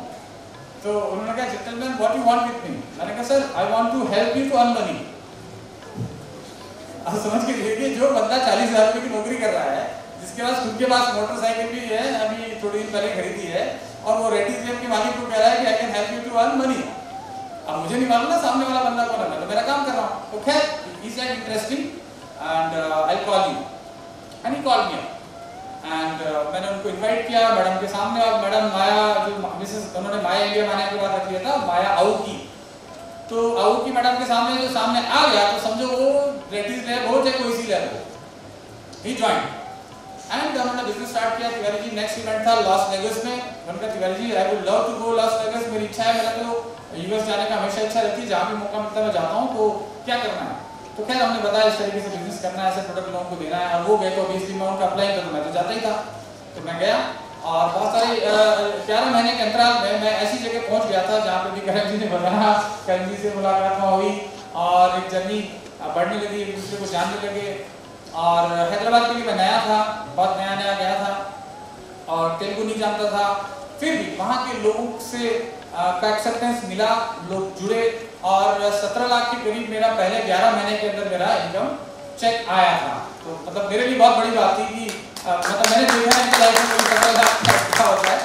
तो उन्होंने कहा gentleman what you want with me, मैंने कहा sir I want to help you to earn money. आप समझ के देखिए, जो बंदा 40,000 रुपए की नौकरी कर रहा है, जिसके पास खुद के पास मोटरसाइकिल भी है, अभी थोड़ी दिन पहले खरीदी है, और वो रेटिस लेब के मालिक को कह रहा है कि I can help you to earn money. अब मुझे नहीं मालूम ना सामने वाला बंदा कौन है, मैं तो मेरा काम कर रहा हूँ। तो खैर he said interesting and I call you and he called me and मैंने उनको इनवाइट किया मैडम के सामने। और मैडम माया जो मिसेस उन्होंने माया इंडिया माने के बाद रख लिया था माया आऊ की, तो आऊ की मैडम के सामने जो सामने आ गया तो समझो वो रेटिस लैब हो चाहे कोई सी लैब हो, ही जॉइन एंड उन्होंने बिजनेस स्टार्ट किया। तिवारी जी नेक्स्ट इवेंट था लॉस वेगस में। उन्होंने कहा Tiwari ji I would love to go Las Vegas, मेरी इच्छा है, मेरा तो यूएस जाने का हमेशा इच्छा रहती है, जहाँ भी मौका मिलता है मैं जाता हूँ, तो क्या करना है। तो खैर हमने बताया इस तरीके से बिजनेस करना है, ऐसे प्रोडक्ट लोगों को देना है। और वो गए तो 20 दिन में उनका अप्लाई किया तो मैं तो जाता ही था। तो मैं गया और बहुत सारे 11 महीने के अंतराल में मैं ऐसी जगह पहुंच गया था जहाँ पे भी करण जी ने बताया, करण जी से मुलाकात हुई और एक जर्नी बढ़ने लगी, एक दूसरे को जानने लगे। और हैदराबाद के लिए मैं नया था, बहुत नया नया गया था और तेलुगु नहीं जानता था, फिर भी वहाँ के लोगों से का एक्सेप्टेंस मिला, लोग जुड़े और 17 लाख के करीब मेरा पहले 11 महीने के अंदर मेरा इनकम चेक आया था। तो मतलब मेरे लिए बहुत बड़ी बात थी कि मतलब मैंने देखा है कि लाइफ में कोई 17 लाख क्या होता है।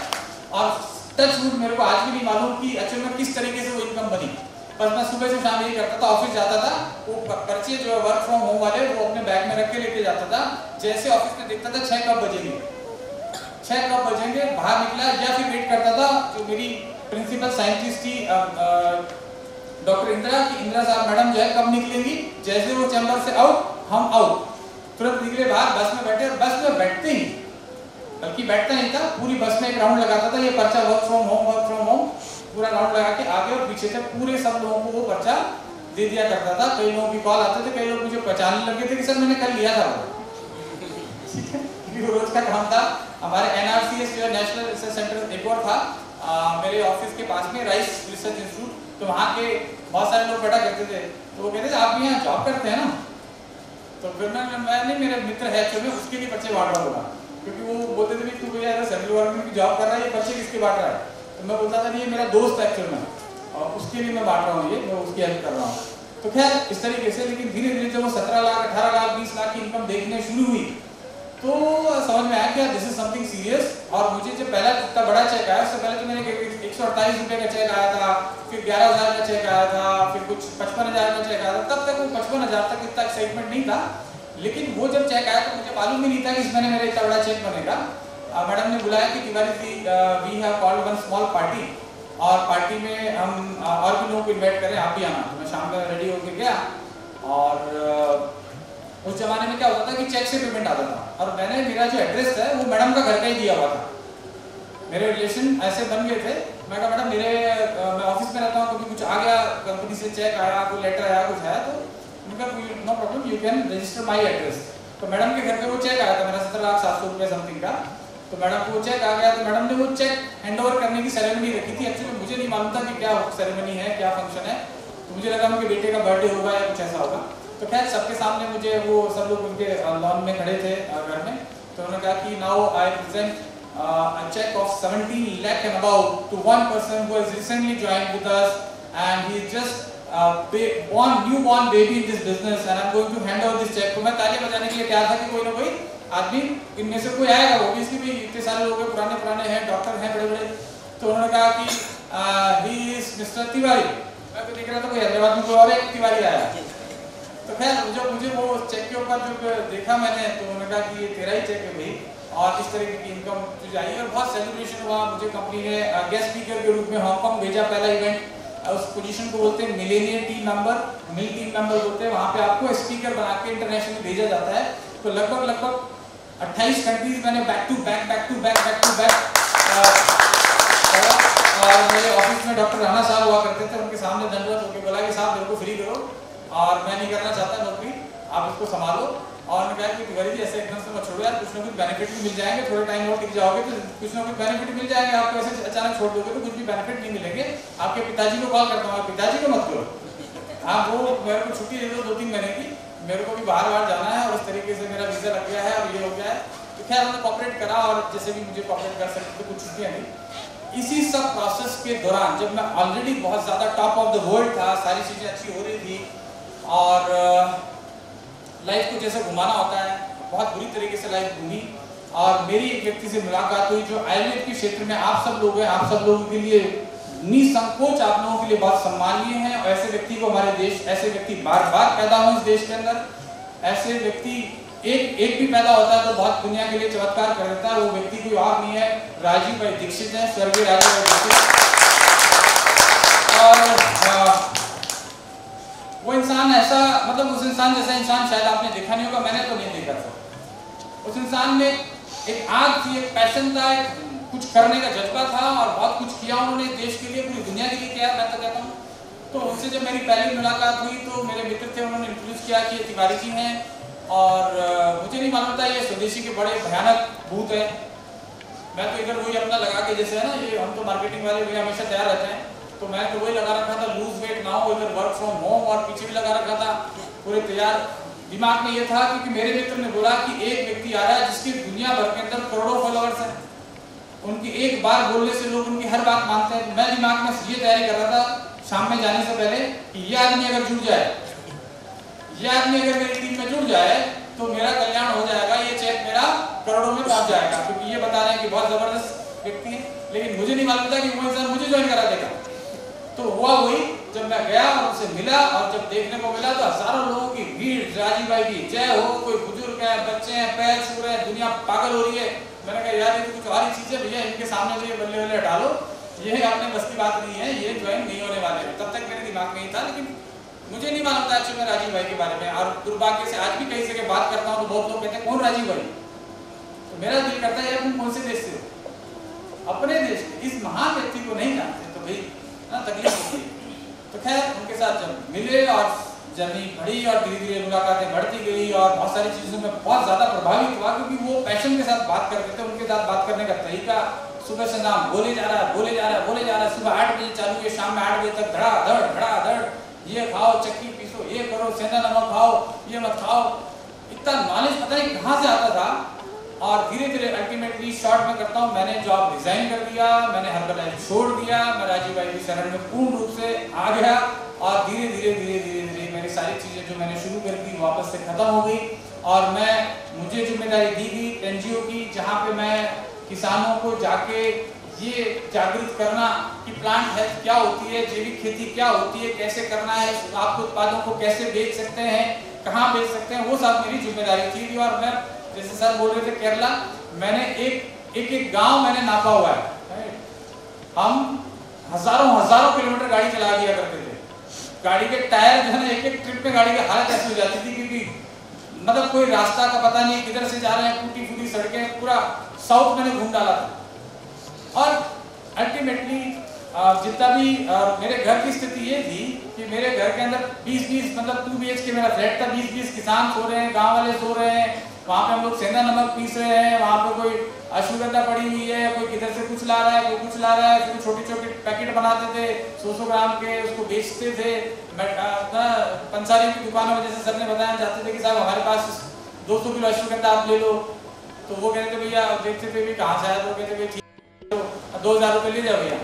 और टच वुड मेरे को आज भी नहीं मालूम कि एक्चुअली में किस तरीके से वो इनकम बनी, पर मैं सुबह से शाम यही करता था, ऑफिस जाता था, वो पर्चे जो है वर्क फ्रॉम होम वाले वो अपने बैग में रख के लेके जाता था। जैसे ऑफिस में देखता था 6 कब बजेंगे, 6 कब बजेंगे, बाहर निकला या फिर वेट करता था जो मेरी प्रिंसिपल साइंटिस्ट थी डॉक्टर इंदिरा की, इंदिरा साहब मैडम जो है कब निकलेंगी। जैसे वो चैम्बर से आउट हम आउट, तुरंत निकले बाहर, बस में बैठे और बस में बैठते ही, बल्कि बैठता नहीं था, पूरी बस में एक राउंड लगाता था, ये पर्चा वर्क फ्रॉम होम पूरा राउंड लगा के आगे और पीछे तक पूरे सब लोगों को वो पर्चा दे दिया करता था। कई लोगों की कॉल आते थे, कई लोग मुझे पहचानने लगे थे कि सर मैंने कल लिया था वो रोज का काम था। हमारे NRCS जो है नेशनल रिसर्च सेंटर एक और था मेरे ऑफिस के पास में, राइस रिसर्च इंस्टीट्यूट, तो वहाँ के बहुत सारे लोग बैठा करते थे। तो वो कहते थे आप यहाँ जॉब करते हैं ना, तो फिर मैं नहीं, मेरे मित्र है एक्चुअली उसके लिए पर्चे बांट रहा होगा, क्योंकि वो बोलते थे तू भैया सेंट्रल गवर्नमेंट की जॉब कर रहा है, ये पर्चे किसके बांट रहा है। तो मैं बोलता था ये मेरा दोस्त है एक्चुअल में और उसके लिए मैं बांट रहा हूँ, ये मैं उसकी हेल्प कर रहा हूँ। तो खैर इस तरीके से, लेकिन धीरे धीरे जब वो 17 लाख 18 लाख 20 लाख की इनकम देखने शुरू हुई तो समझ में आया कि दिस इज समथिंग सीरियस। और मुझे जब पहला इतना बड़ा चेक आया, उससे पहले तो मैंने 148 रुपये का चेक आया था, फिर 11,000 का चेक आया था, फिर कुछ 55,000 का चेक आया था। तब तक वो 55,000 तक इतना एक्साइटमेंट नहीं था, लेकिन वो जब चेक आया तो मुझे मालूम ही नहीं था कि इस महीने मेरा इतना बड़ा चेक बनेगा। मैडम ने बुलाया कि Tiwari ji we have called one small party, और पार्टी में हम और भी लोगों को इन्वाइट करें, आप भी आना। तो मैं शाम में रेडी होकर गया और उस जमाने में क्या होता था कि चेक से पेमेंट आता था, और मैंने मेरा जो एड्रेस है वो मैडम का घर का ही दिया हुआ था। मेरे रिलेशन ऐसे बन गए थे, मैं कहा मैडम मैं ऑफिस में रहता हूँ, कभी कुछ आ गया कंपनी से चेक आया, कोई लेटर आया, कुछ आया, तो उनका no problem you can register my address. तो मैडम के घर पे वो चेक आया था मेरा 17,700 रुपये समथिंग का। तो मैडम को वो चेक आ गया, तो मैडम ने वो चेक हैंड ओवर करने की सेरेमनी रखी थी। एक्चुअली मुझे नहीं मालूम था कि क्या सेरेमनी है, क्या फंक्शन है, तो मुझे लगा उनके बेटे का बर्थडे होगा या कुछ ऐसा होगा। तो खैर सबके सामने मुझे वो सब लोग उनके लॉन में खड़े थे घर में, तो उन्होंने कहा कि now I present a check of 17 lakh and above to one person who has recently joined with us and he just newborn baby in this business and I'm going to hand over this check। तो मैं ताली बजाने के लिए तैयार था कि कोई ना कोई आदमी इनमें से कोई आएगा, वो भी इसलिए भी इतने सारे लोग पुराने हैं, डॉक्टर हैं बड़े बड़े। तो उन्होंने कहा कि he is Mr. तिवारी। मैं तो देख रहा था कोई हैदराबाद में कोई और एक तिवारी आया। तो खैर जब मुझे वो चेक के ऊपर जो देखा मैंने, तो उन्होंने कहा कि ये तेरा ही चेक है भाई, और इस तरीके की इनकम तुझे आई। और बहुत सेलिब्रेशन हुआ, मुझे कंपनी ने गेस्ट स्पीकर के रूप में हांगकांग भेजा, पहला इवेंट। उस पोजीशन को बोलते हैं मिलेनियम टीम मेंबर, मिल टीम मेंबर बोलते हैं। वहाँ पे आपको स्पीकर बना के इंटरनेशनल भेजा जाता है। तो लगभग 28 कंट्रीज मैंने बैक टू बैक और मेरे ऑफिस में डॉक्टर राणा साहब हुआ करते थे, उनके सामने दंडवत होकर बोला कि साहब मेरे को फ्री करो और मैं नहीं करना चाहता नौकरी, आप इसको संभालो। और उन्होंने कहा कि तिवारी जी ऐसे एकदम से मत छोड़ो यार, कुछ ना कुछ बेनिफिट भी मिल जाएंगे, थोड़े टाइम और टिक जाओगे तो कुछ ना कुछ बेनिफिट मिल जाएंगे। आपको ऐसे अचानक छोड़ दोगे तो कुछ भी बेनिफिट नहीं मिलेंगे। आपके पिताजी को कॉल करता हूँ, पिताजी को मत करो, आप वो मेरे को छुट्टी दे दो 2-3 महीने की, मेरे को भी बाहर जाना है और इस तरीके से मेरा वीज़ा लग गया है और ये हो गया है। तो खैर उन्होंने कॉपरेट करा और जैसे भी मुझे कॉपरेट कर सकते थे, कुछ छुट्टियाँ दी। इसी सब प्रोसेस के दौरान जब मैं ऑलरेडी बहुत ज़्यादा टॉप ऑफ द वर्ल्ड था, सारी चीज़ें अच्छी हो रही थी और लाइफ को जैसे घुमाना होता है, बहुत बुरी तरीके से लाइफ घूमी। और मेरी एक व्यक्ति से मुलाकात हुई जो आयुर्वेद के क्षेत्र में आप सब लोग हैं, आप सब लोगों के लिए निसंकोच आप लोगों के लिए बहुत सम्मानीय हैं। और ऐसे व्यक्ति को हमारे देश, ऐसे व्यक्ति बार बार पैदा हो इस देश के अंदर। ऐसे व्यक्ति एक भी पैदा होता है तो बहुत दुनिया के लिए चमत्कार कर देता है। वो व्यक्ति कोई और नहीं है, राजीव भाई दीक्षित है, स्वर्गीय राजीव भाई दीक्षित। और वो इंसान ऐसा, मतलब उस इंसान जैसा इंसान शायद आपने देखा नहीं होगा, मैंने तो नहीं देखा था। उस इंसान में एक आग थी, एक पैशन था, एक कुछ करने का जज्बा था और बहुत कुछ किया उन्होंने देश के लिए, पूरी दुनिया के लिए किया, मैं तो कहता हूँ। तो उनसे जब मेरी पहली मुलाकात हुई तो मेरे मित्र थे, उन्होंने इंट्रोड्यूस किया कि ये तिवारी जी हैं और मुझे नहीं मालूम था ये स्वदेशी के बड़े भयानक भूत है। मैं तो इधर वही अपना लगा के, जैसे है ना ये हम तो मार्केटिंग वाले वही हमेशा तैयार रहते हैं, तो मैं तो वही लगा रखा था लूज वेट ना हो, इधर वर्क फ्रॉम होम और पीछे भी लगा रखा था पूरे तैयार। दिमाग में ये था क्योंकि मेरे मित्र ने बोला कि एक व्यक्ति आ रहा है जिसकी दुनिया भर के अंदर करोड़ों फॉलोअर्स हैं, उनकी एक बार बोलने से लोग उनकी हर बात मानते हैं। मैं दिमाग में ये तैयारी कर रहा था शाम में जाने से पहले कि ये आदमी अगर जुड़ जाए, ये आदमी अगर मेरी टीम में जुड़ जाए तो मेरा कल्याण हो जाएगा, ये चेक मेरा करोड़ों में पहुंच जाएगा, क्योंकि ये बता रहे हैं कि बहुत जबरदस्त व्यक्ति है। लेकिन मुझे नहीं मालूम था कि वो इंसान मुझे ज्वाइन करा देगा। तो हुआ वही, जब मैं गया और उनसे मिला और जब देखने को मिला तो हजारों लोगों की भीड़, राजीव भाई की जय हो, कोई बुजुर्ग है, बच्चे हैं, पैर छू रहे हैं, दुनिया पागल हो रही है। मैंने कहा यार ये तो कुछ और ही चीज है भैया, इनके सामने तो ये बल्ले बल्ले हटा लो, ये अपने बस की बात नहीं है, ये ज्वाइन नहीं होने वाले। तब तक मेरे दिमाग में ही था, लेकिन मुझे नहीं मालूम था एक्चुअली राजीव भाई के बारे में। और दुर्भाग्य से आज भी कहीं से बात करता हूँ तो बहुत लोग कहते हैं कौन राजीव भाई, तो मेरा दिल करता है यार तुम कौन से देश से हो, अपने देश के इस महान व्यक्ति को नहीं जानते तो भाई ना तकलीफ होती है। तो खैर उनके साथ जब मिले और जर्नी बढ़ी और धीरे धीरे मुलाकातें बढ़ती गई और बहुत सारी चीज़ों में बहुत ज़्यादा प्रभावित हुआ, क्योंकि वो पैशन के साथ बात करते थे। उनके साथ बात करने का तरीका, सुबह से नाम बोले जा रहा है, बोले जा रहा है, बोले जा रहा है। सुबह 8 बजे चालू किए, शाम में 8 बजे तक धड़ाधड़, ये खाओ, चक्की पीसो, ये करो, सेंधा नमक खाओ, ये मत खाओ। इतना नॉलेज पता नहीं कहाँ से आता था। और धीरे धीरे अल्टीमेटली शॉर्ट में करता हूँ, मैंने जॉब रिजाइन कर दिया, मैंने हर्बलाइफ छोड़ दिया, मैं राजीव भाई की शरण में पूर्ण रूप से आ गया और धीरे धीरे मेरी सारी चीज़ें जो मैंने शुरू कर दी वापस से खत्म हो गई। और मुझे जिम्मेदारी दी गई एनजीओ की, जहाँ पे मैं किसानों को जाके ये जागृत करना कि प्लांट हेल्थ क्या होती है, जैविक खेती क्या होती है, कैसे करना है, आपके उत्पादों को कैसे बेच सकते हैं, कहाँ बेच सकते हैं, वो सब मेरी जिम्मेदारी थी। और मैं जैसे सर बोल रहे थे केरला, मैंने एक गांव मैंने नापा हुआ है। हम हजारों किलोमीटर गाड़ी चला दिया करते थे, गाड़ी के टायर जो है ना, एक ट्रिप में गाड़ी की हालत ऐसी हो जाती थी क्योंकि मतलब कोई रास्ता का पता नहीं, किधर से जा रहे हैं, टूटी फूटी सड़कें, पूरा साउथ मैंने घूम डाला था। और अल्टीमेटली जितना भी मेरे घर की स्थिति ये थी कि मेरे घर के अंदर 20 मतलब 2 BHK मेरा फ्लैट था, 20 किसान सो रहे हैं, गांव वाले सो रहे हैं, वहाँ पे हम लोग सेंधा नमक पीस रहे हैं, वहाँ पे कोई अश्वगंधा पड़ी हुई है, कोई किधर से कुछ ला रहा है, कोई कुछ ला रहा है, फिर छोटे पैकेट बनाते थे 100 ग्राम के, उसको बेचते थे। पंसारी की दुकानों में जैसे सर ने बताया जाते थे कि साहब हमारे पास 200 किलो अश्वगंधा आप ले लो, तो वो कहते थे भैया, देखते थे भी कहाँ से आया, तो कहते भाई ठीक है 2000 रुपये ले जाओ भैया,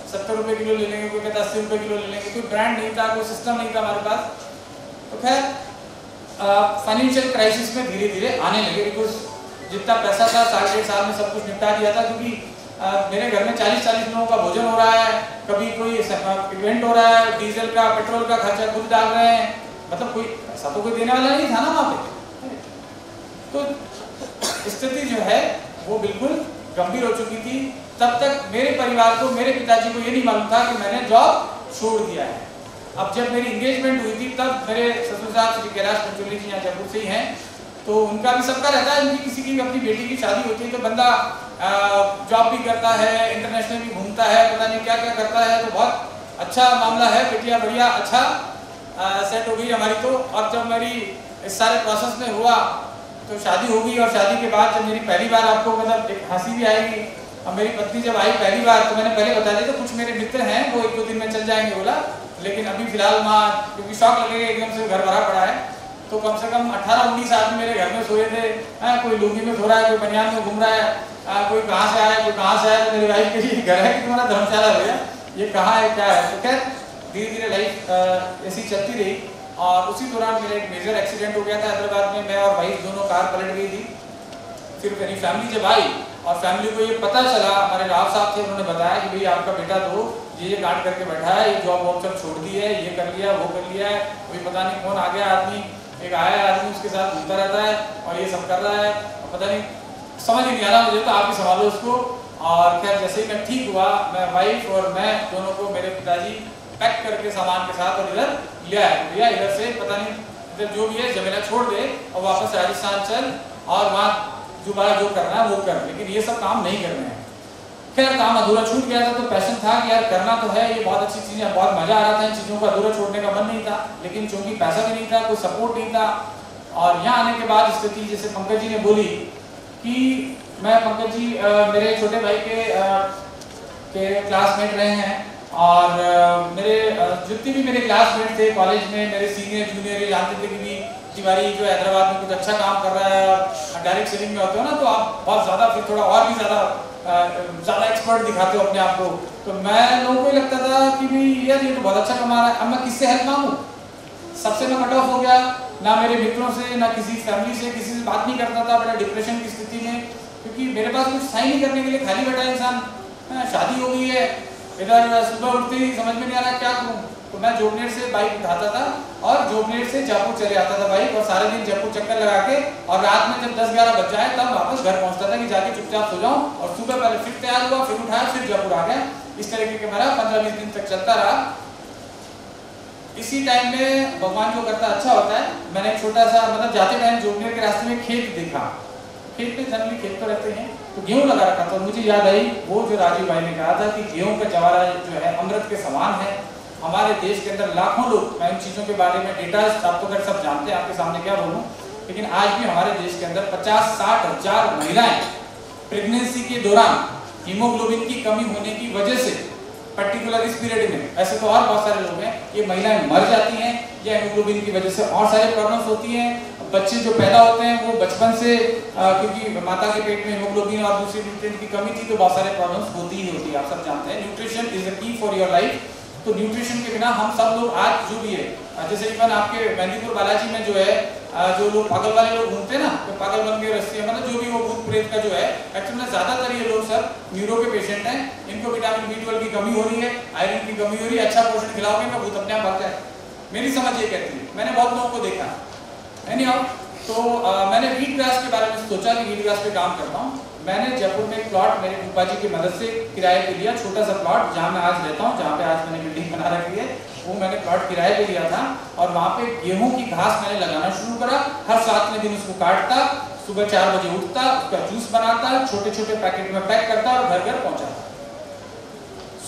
70 रुपये किलो ले लेंगे, कोई कहता 80 रुपये किलो ले लेंगे। कोई ब्रांड नहीं था, कोई सिस्टम नहीं था हमारे पास। तो खैर फाइनेंशियल क्राइसिस में धीरे धीरे आने लगे, बिकॉज जितना पैसा था 1.5 साल में सब कुछ निपटा दिया था। क्योंकि मेरे घर में 40 लोगों का भोजन हो रहा है, कभी कोई इवेंट हो रहा है, डीजल का पेट्रोल का खर्चा खुद डाल रहे हैं, मतलब कोई ऐसा तो कोई देने वाला नहीं था ना वहाँ पे। तो स्थिति जो है वो बिल्कुल गंभीर हो चुकी थी। तब तक मेरे परिवार को, मेरे पिताजी को ये नहीं मालूम था कि मैंने जॉब छोड़ दिया है। अब जब मेरी इंगेजमेंट हुई थी तब मेरे ससुर साहब श्री कैलाश पंचोली जी यहाँ जयपुर से ही हैं, तो उनका भी सबका रहता है, उनकी किसी की भी अपनी बेटी की शादी होती है तो बंदा जॉब भी करता है, इंटरनेशनल भी घूमता है, पता नहीं क्या क्या करता है। तो बहुत अच्छा मामला है, बेटियाँ बढ़िया अच्छा सेट हो गई हमारी तो। और जब मेरी इस सारे प्रोसेस में हुआ तो शादी हो गई, और शादी के बाद जब मेरी पहली बार, आपको मतलब एक हंसी भी आएगी, और मेरी पत्नी जब आई पहली बार तो मैंने पहले बता दिया, तो कुछ मेरे मित्र हैं वो 1-2 दिन में चल जाएंगे बोला, लेकिन अभी फिलहाल क्योंकि शौक लगेगा एकदम से घर भरा पड़ा है, तो कम से कम 18-19 आदमी मेरे घर में सोए थे। कोई लुंगी में सो रहा है, कोई बनियान में घूम रहा है, कोई कहाँ से आया, कोई कहाँ से आया। तो मेरी वाइफ के लिए घर है कि तुम्हारा धर्मशाला भैया, ये कहाँ है क्या है। तो खैर धीरे धीरे लाइफ ऐसी चलती रही। और उसी दौरान मेरा एक मेजर एक्सीडेंट हो गया था हैदराबाद में। मैं और भाई दोनों कार पलट गई थी, फिर मेरी फैमिली जब आई और फैमिली को ये पता चला, हमारे राव साहब थे, उन्होंने बताया कि भाई आपका बेटा तो ये कांड करके बैठा है, ये जॉब वॉब सब छोड़ दी है, ये कर लिया वो कर लिया है, कोई पता नहीं कौन आ गया आदमी, एक आया आदमी उसके साथ घूमता रहता है और ये सब कर रहा है, पता नहीं समझ नहीं आ रहा मुझे, तो आप ही संभालो उसको। और खैर जैसे ही मैं ठीक हुआ, मैं वाइफ और मैं दोनों को मेरे पिताजी पैक करके सामान के साथ और इधर ले आए, भैया इधर से पता नहीं इधर जो भी है जमेला छोड़ दे और वापस राजस्थान चल और वहाँ दोबारा जो करना है वो कर, लेकिन ये सब काम नहीं करने हैं। खैर काम अधूरा छूट गया था, तो पैशन था कि यार करना तो है, ये बहुत अच्छी चीज़ है, बहुत मजा आ रहा था, इन चीज़ों को अधूरा छोड़ने का मन नहीं था, लेकिन चूंकि पैसा भी नहीं था, कोई सपोर्ट नहीं था। और यहाँ आने के बाद स्थिति जैसे पंकज जी ने बोली कि मैं पंकज जी मेरे छोटे भाई के क्लासमेट रहे हैं और मेरे जितने भी मेरे क्लासमेट थे कॉलेज में, मेरे सीनियर जूनियर ये जानते थे कि भी तिवारी जो हैदराबाद में कुछ अच्छा काम कर रहा है, डायरेक्ट सेलिंग में होते हो ना तो आप बहुत ज़्यादा फिर थोड़ा और भी ज़्यादा एक्सपर्ट दिखाते हो अपने आप को। तो मैं लोगों को लगता था कि भाई यार ये तो बहुत अच्छा कमा रहा है, अब मैं किससे हेल्प मांगूं? सबसे मैं कट ऑफ हो गया, ना मेरे मित्रों से ना किसी फैमिली से किसी से बात नहीं करता था, बड़ा डिप्रेशन की स्थिति में, क्योंकि मेरे पास कुछ था ही नहीं करने के लिए, खाली बैठा इंसान, शादी हो गई है, इधर सुबह उठते ही समझ में नहीं आ रहा क्या करूँ। तो मैं जोबनेर से बाइक उठाता था और जोबनेर से जयपुर चले आता था बाइक, और सारे दिन जयपुर चक्कर लगा के, और रात में जब 10-11 बज जाए तब वापस घर पहुंचता था कि जाके चुपचाप सो जाऊं, और सुबह पहले फिर तैयार हुआ, फिर उठाया, फिर जयपुर आ गया। इस तरीके के मेरा 15-20 दिन तक चलता रहा। इसी टाइम में भगवान जो करता अच्छा होता है, मैंने एक छोटा सा मतलब जाते टाइम जोबनेर के रास्ते में खेत देखा, खेत में जनरली खेत तो रहते हैं, तो गेहूं लगा रखा था। मुझे याद आई वो जो राजीव भाई ने कहा था कि गेहूं का जवारा जो है अमृत के समान है। हमारे देश के अंदर लाखों लोग, मैं इन चीज़ों के बारे में डेटा आप तो सब जानते हैं, आपके सामने क्या बोलूं, लेकिन आज भी हमारे देश के अंदर 50-60 हज़ार महिलाएं प्रेगनेंसी के दौरान हीमोग्लोबिन की कमी होने की वजह से, पर्टिकुलर इस पीरियड में, ऐसे तो और बहुत सारे लोग हैं, ये महिलाएं मर जाती हैं या हीमोग्लोबिन की वजह से और सारे प्रॉब्लम्स होती हैं। बच्चे जो पैदा होते हैं वो बचपन से क्योंकि माता के पेट में हीमोग्लोबिन और दूसरी न्यूट्रिएंट की कमी थी, तो बहुत सारे प्रॉब्लम्स होती ही होती है, आप सब जानते हैं। Nutrition is the key for your life. तो न्यूट्रिशन के बिना हम सब लोग आज जो भी है, जैसे इवन आपके मेहंदीपुर बालाजी में जो है, जो लोग पागल वाले लोग घूमते हैं ना, तो पागल बन के रस्सी, मतलब जो भी वो भूत प्रेत का जो है, एक्चुअली में ज्यादातर ये लोग सब न्यूरो के पेशेंट हैं, इनको विटामिन B12 की कमी हो रही है, आयरन की कमी हो रही है। अच्छा पोषण खिलाओगे ना भूत अपने आप भाग जाए, मेरी समझ ये कहती है, मैंने बहुत लोगों को देखा। एनीहाउ, तो मैंने वीट ग्रास के बारे में सोचा कि वीट ग्रास पे काम करता हूँ। मैंने जयपुर में एक प्लॉट मेरे फूफा जी की मदद से किराए पे लिया, छोटा सा प्लॉट जहाँ मैं आज रहता हूँ, जहाँ पे आज मैंने बिल्डिंग बना रखी है, वो मैंने प्लॉट किराए पे लिया था। और वहाँ पे गेहूं की घास मैंने लगाना शुरू करा। हर 7वें दिन उसको काटता, सुबह 4 बजे उठता, उसका जूस बनाता, छोटे छोटे पैकेट में पैक करता और घर घर पहुँचाता।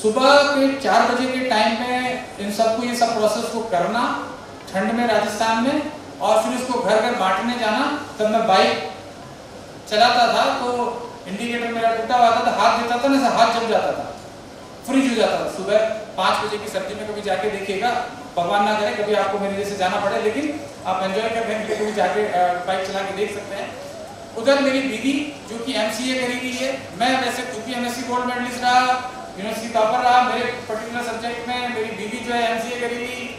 सुबह के 4 बजे के टाइम में इन सबको ये सब प्रोसेस को करना, ठंड में राजस्थान में, और फिर उसको घर घर बांटने जाना। तब मैं बाइक चलाता था तो इंडिकेटर मेरा टूटा हुआ था, तो हाथ देता था ना, हाथ जम जाता था, फ्रीज हो जाता था। सुबह 5 बजे की सर्दी में कभी जाके देखिएगा, भगवान ना करे कभी आपको मेरे जैसे जाना पड़े, लेकिन आप एंजॉय करने के लिए कभी जाके बाइक चला के देख सकते हैं। उधर मेरी दीदी जो कि MCA करी हुई है, मैं वैसे खुद भी MSc गोल्ड मेडलिस्ट रहा, यूनिवर्सिटी टॉपर रहा, मेरे पर्टिकुलर सब्जेक्ट में मेरी दीदी जो है MCA करी हुई,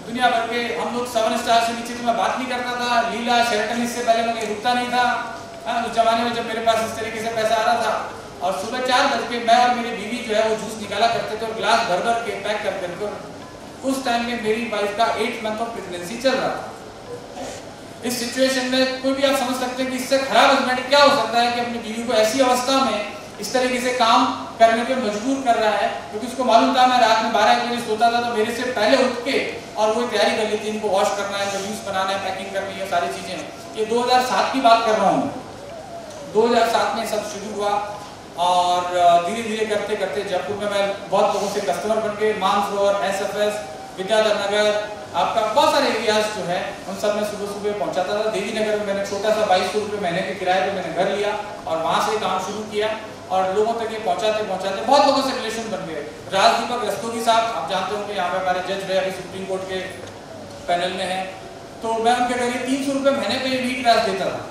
दुनिया भर के हम लोग 7 स्टार से नीचे तो मैं बात नहीं करता था। लीला शेरटन इससे पहले मैं रुकता नहीं था, उस जमाने में जब मेरे पास इस तरीके से पैसा आ रहा था। और सुबह 4 बज के मैं और मेरी बीवी जो है वो जूस निकाला करते थे और ग्लास भर भर के पैक कर करके। उस टाइम में मेरी वाइफ का 8 मंथ ऑफ प्रेगनेंसी चल रहा था। इस सिचुएशन में कोई भी आप समझ सकते हैं कि इससे खराब हस्बैंड क्या हो सकता है कि अपनी बीवी को ऐसी अवस्था में इस तरीके से काम करने पे मजबूर कर रहा है, क्योंकि उसको मालूम था मैं रात में 12 बजे सोता था, तो मेरे से पहले उठ के और वो तैयारी कर लेती, इनको वॉश करना है, जूस बनाना है, पैकिंग करनी है, सारी चीजें। ये 2007 की बात कर रहा हूँ। 2007 में सब शुरू हुआ और धीरे धीरे करते करते जयपुर में मैं बहुत लोगों से कस्टमर बन के, मानसरोवर, SFS, विद्याधर नगर, आपका बहुत सारे एरियाज जो है उन सब में सुबह सुबह पहुंचाता था। देवी नगर में मैंने छोटा सा 2200 रुपये महीने के किराए पे मैंने घर लिया और वहाँ से काम शुरू किया और लोगों तक ये पहुंचाते पहुंचाते बहुत लोगों से रिलेशन बन गए। राजदीपक रस्तोगी साहब, आप जानते हो कि यहाँ पे हमारे जज रहे, अभी सुप्रीम कोर्ट के पैनल में है, तो मैं उनके घर 300 रुपये महीने पे वीट ग्रास देता था।